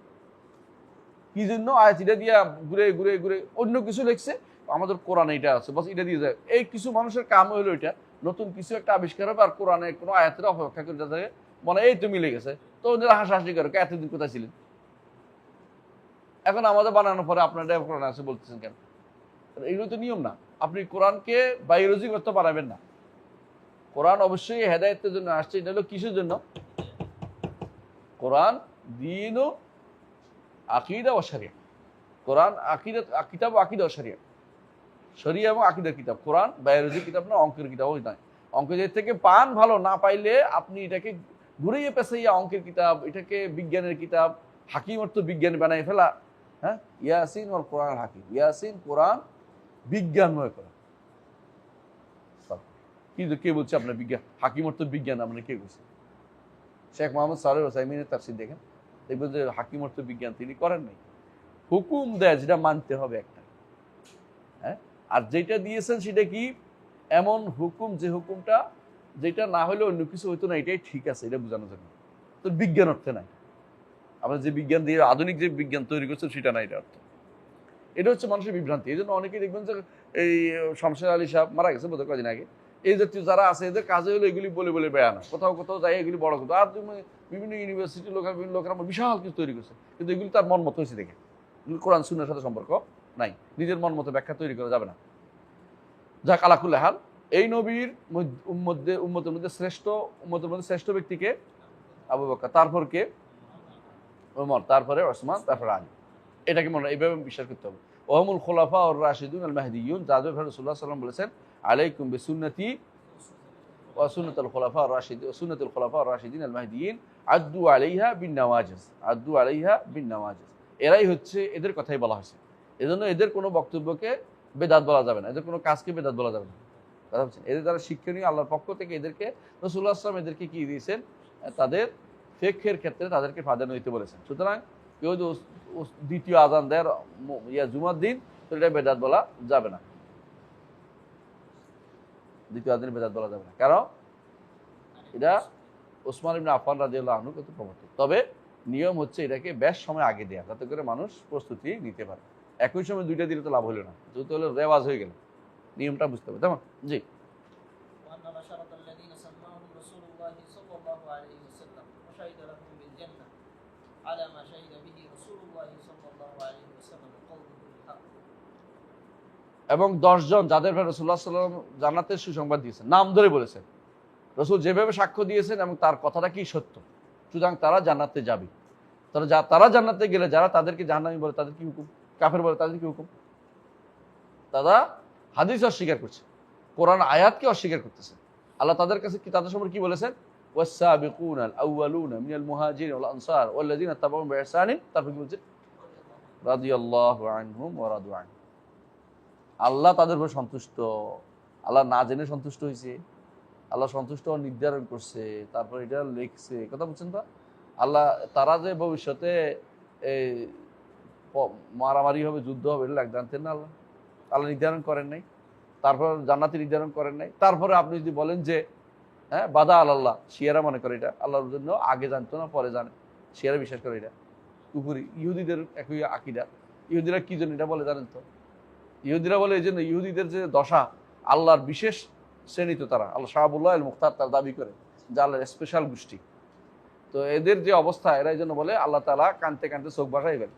কি জন্য? আয়াত এটা দিয়ে ঘুরে ঘুরে ঘুরে অন্য কিছু লিখছে, আমাদের কোরআনে এটা আছে, বাস এটা দিয়ে যায়। এই কিছু মানুষের কাম হলো এটা, নতুন কিছু একটা আবিষ্কার হবে আর কোরআনে কোনো আয়াতের অপেক্ষা করে থাকে, মনে এই তো মিলে গেছে, তো ওদের হাসাহাসি করে এতদিন কোথায় ছিলেন। এখন আমাদের বানানোর পরে আপনারা কোরআন আছে বলতেছেন কেন? এগুলো তো নিয়ম না। আপনি কোরআনকে বায়োলজি করতে পারবেন না। কোরআন অবশ্যই হেদায়েতের জন্য আসছে। এটা হলো কিসের জন্য? কোরআন দ্বীন ও আকীদা ও শরিয়া। কোরআন আকীদা, কিতাব আকীদা ও শরিয়া, শরিয়া এবং আকীদার কিতাব। কোরআন বায়োলজি কিতাব না, অঙ্কের কিতাবও নয়। অঙ্কের থেকে পান ভালো না পাইলে আপনি এটাকে ঘুরিয়ে পেঁচাইয়া অঙ্কের কিতাব, এটাকে বিজ্ঞানের কিতাব, হাকিম অর্থ বিজ্ঞান বানাই ফেলা। হ্যাঁ, ইয়াসিন ওয়াল কোরআন হাকিম, ইয়াসিন কোরআন বিজ্ঞানময় করা। কিন্তু কে বলছে আপনার বিজ্ঞান? হাকিম অর্থ বিজ্ঞান আপনার কে বলছে? শেখ মোহাম্মদ সালেহ ওসাইমিনের তাফসীর দেখেন, দেখবেন যে হাকিম অর্থ বিজ্ঞান তিনি করেন নাই। হুকুম দেয় যেটা মানতে হবে একটা, হ্যাঁ, আর যেটা দিয়েছেন সেটা কি এমন হুকুম, যে হুকুমটা যেটা না হলে অন্য কিছু হইতো না, এটাই ঠিক আছে, এটা বোঝানোর জন্য। তো বিজ্ঞান অর্থে নাই, আমরা যে বিজ্ঞান দিয়ে আধুনিক যে বিজ্ঞান তৈরি করছে সেটা না, এটা অর্থ। এটা হচ্ছে মানুষের বিভ্রান্তি। এই জন্য অনেকেই দেখবেন যে এই শমশের আলী সাহেব মারা গেছে বোধহয় কদিন আগে, এই জাতীয় যারা আছে এদের কাজে হলো এগুলি বলে বলে বেড়ানো, কোথাও কোথাও যাই এগুলি বড় কথা। আর তুমি বিভিন্ন ইউনিভার্সিটির লোকের বিভিন্ন লোকেরা বিশাল কিছু তৈরি করছে, কিন্তু এগুলি তার মন মতো হয়েছে দেখে, কোরআন সুন্নাহর সাথে সম্পর্ক নাই, নিজের মন মতো ব্যাখ্যা তৈরি করা যাবে না। যাক, আলা কুল্লি হাল, এই নবীর উম্মতের মধ্যে শ্রেষ্ঠ ব্যক্তিকে আবু বকর, তারপর কে? ওমর, তারপরে ওসমান, তারপরে আলী। এটাকে মনে এইভাবে বিশ্বাস করতে হবে। ওহমুল খুলাফা ওর রাশিদুন আল মাহদিয়ুন, যাদের রাসূলুল্লাহ সাল্লাল্লাহু আলাইহি ওয়াসাল্লাম বলেছেন আলাইকুম বিসুন্নতি ওয়া সুন্নাতুল খুলাফা আর রাশিদিন, সুন্নাতুল খুলাফা আর রাশিদিন আল মাহদিয়িন, আদ্দু আলাইহা বিন নওয়াজিজ, আদ্দু আলাইহা বিন নওয়াজিজ। এরাই হচ্ছে, এদের কথাই বলা হয়েছে। এজন্য এদের কোনো বক্তব্যকে বেদাত বলা যাবে না, এদের কোনো কাজকে বেদাত বলা যাবে না। কথা বলছেন, এদের দ্বারা শিক্ষণীয়, আল্লাহর পক্ষ থেকে এদেরকে রাসূলুল্লাহ সাল্লাল্লাহু আলাইহি ওয়াসাল্লাম এদেরকে কি দিয়েছেন, তাদের ফিকহের ক্ষেত্রে তাদেরকে প্রাধান্য দিতে বলেছেন। সুতরাং কেউ যদি দ্বিতীয় আযান দেয় জুমার দিন, তো এটা বেদাত বলা যাবে না, দ্বিতীয় আযানে বেদাত বলা যাবে না, কারণ এটা ওসমান ইবনে আফফান রাদিয়াল্লাহু আনহু কত প্রবর্তিত। তবে নিয়ম হচ্ছে এটাকে বেশ সময় আগে দেয়া, যাতে করে মানুষ প্রস্তুতি নিতে পারে। একই সময় দুইটা দিলে তো লাভ হলো না, যেহেতু হলো রেওয়াজ হয়ে গেল, নিয়মটা বুঝতে হবে, তেমন জি। এবং 10 জন যাদের ব্যাপারে রাসূলুল্লাহ সাল্লাল্লাহু আলাইহি ওয়াসাল্লাম জান্নাতের সুসংবাদ দিয়েছেন, নাম ধরে বলেছেন। রাসূল যেভাবে সাক্ষ্য দিয়েছেন এবং তার কথাটা কি সত্য, সুতরাং তারা জান্নাতে যাবে। তারা জান্নাতে গেলে যারা তাদেরকে জাহান্নামী বলে তাদের কি হুকুম, কাফের বলে তাদের কি হুকুম? তারা হাদিস অস্বীকার করছে, কোরআন আয়াতকে অস্বীকার করতেছে। আল্লাহ তাদের কাছে কি, তাদের সম্পর্কে কি বলেছেন? ওয়াস-সাবিকুনাল আউয়ালুনা মিনাল মুহাজিরিন ওয়াল আনসার ওয়াল্লাযিনা তাবাউহুম বিইহসানিন, তারপর কি বলছে? রাদিয়াল্লাহু আনহুম ওয়া রাদু আনহু। আল্লাহ তাদের উপর সন্তুষ্ট। আল্লাহ না জেনে সন্তুষ্ট হয়েছে, আল্লাহ সন্তুষ্ট নির্ধারণ করছে, তারপর এটা লিখছে। কথা বলছেন তো? আল্লাহ তারা যে ভবিষ্যতে এই মারামারি হবে, যুদ্ধ হবে, এটা জানতেন না? আল্লাহ আল্লাহ নির্ধারণ করেন নাই, তারপর জান্নাতি নির্ধারণ করেন নাই। তারপরে আপনি যদি বলেন যে হ্যাঁ বাদা আল্লাহ, শিয়ারা মনে করে এটা আল্লাহর জন্য আগে জানতো না পরে জানে, শিয়ারা বিশ্বাস করে এটা কুফুরি। ইহুদিদের একই আকিদা। ইহুদিরা কি জন্য এটা বলে জানেন তো? ইহুদিরা বলে এই জন্য, ইহুদিদের যে দশা, আল্লাহর বিশেষ শ্রেণী তো তারা, আল্লাহ শাহাবুল্লাহ আল মুখতার তার দাবি করে যে আল্লাহর স্পেশাল গোষ্ঠী। তো এদের যে অবস্থা, এরা এই জন্য বলে আল্লাহ তাআলা কানতে কানতে চোখ বাঁকাই গেল,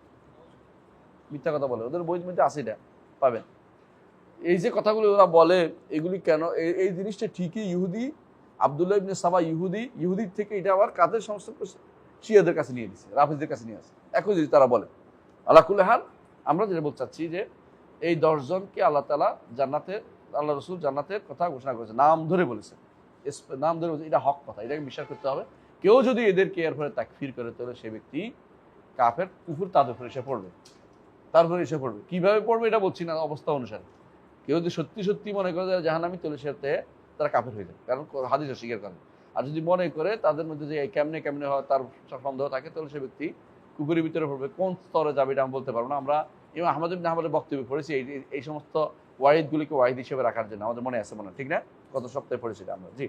মিথ্যা কথা বলে। ওদের বইয়ের মধ্যে আছে, এটা পাবেন। এই যে কথাগুলো ওরা বলে, এগুলি কেন? এই জিনিসটা ঠিকই ইহুদি, আব্দুল্লাহ ইবনে সাবা ইহুদির থেকে এটা আবার কাদের সংস্থান করছে? শিয়াদের কাছে নিয়ে দিচ্ছে, রাফিজদের কাছে নিয়ে আসে। একই জিনিস তারা বলে। আল্লাহ কুল্লি হাল, আমরা যেটা বলতে চাচ্ছি যে এই 10 জনকে আল্লাহ তাআলা জান্নাতে, আল্লাহ রসুল জান্নাতের কথা ঘোষণা করেছে, নাম ধরে বলেছে, নাম ধরে বলেছে। এটা হক কথা, এটাকে বিশ্বাস করতে হবে। কেউ যদি এদেরকে এর ফলে তাকফির করে, তাহলে সে ব্যক্তি কাফের, কুফর তাদের উপরে এসে পড়বে, তারপরে এসে পড়বে। কিভাবে পড়বে এটা বলছি না, অবস্থা অনুসারে। কেউ যদি সত্যি সত্যি মনে করে যে জাহান্নামী, তাহলে সেতে তারা কাফের হয়ে যাবে, কারণ হাদিস অস্বীকার করে। আর যদি মনে করে তাদের মধ্যে যে কেমনে কেমনে হয় তার সন্দেহ থাকে, তাহলে সে ব্যক্তি কুকুরের ভিতরে পড়বে। কোন স্তরে যাবে এটা আমি বলতে পারবো না। আমরা ইমাম আহমদ ইবনে হাম্বলের বক্তব্য পড়েছি এই সমস্ত ওয়াহিদগুলিকে ওয়াহিদ হিসেবে রাখার জন্য, আমাদের মনে আছে, মনে ঠিক না? গত সপ্তাহে পড়েছি আমরা। জি,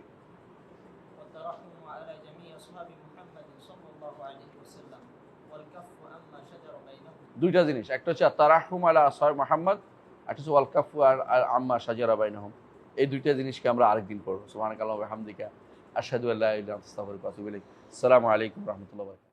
দুইটা জিনিস, একটা হচ্ছে তারাহুম আলা আসহাব মুহাম্মদ, একটা হচ্ছে ওয়াল কাফু আম্মা শাজারা বাইনাহুম। এই দুইটা জিনিসকে আমরা আরেকদিন পড়বো। সুবহানাকাল্লাহি ওয়া বিহামদিকা, আশহাদু আল্লা ইলাহা ইল্লা আনতা, আস্তাগফিরুকা ওয়া আতুবু ইলাইক। আসসালামু আলাইকুম ওয়া রাহমাতুল্লাহি ওয়া বারাকাতুহু।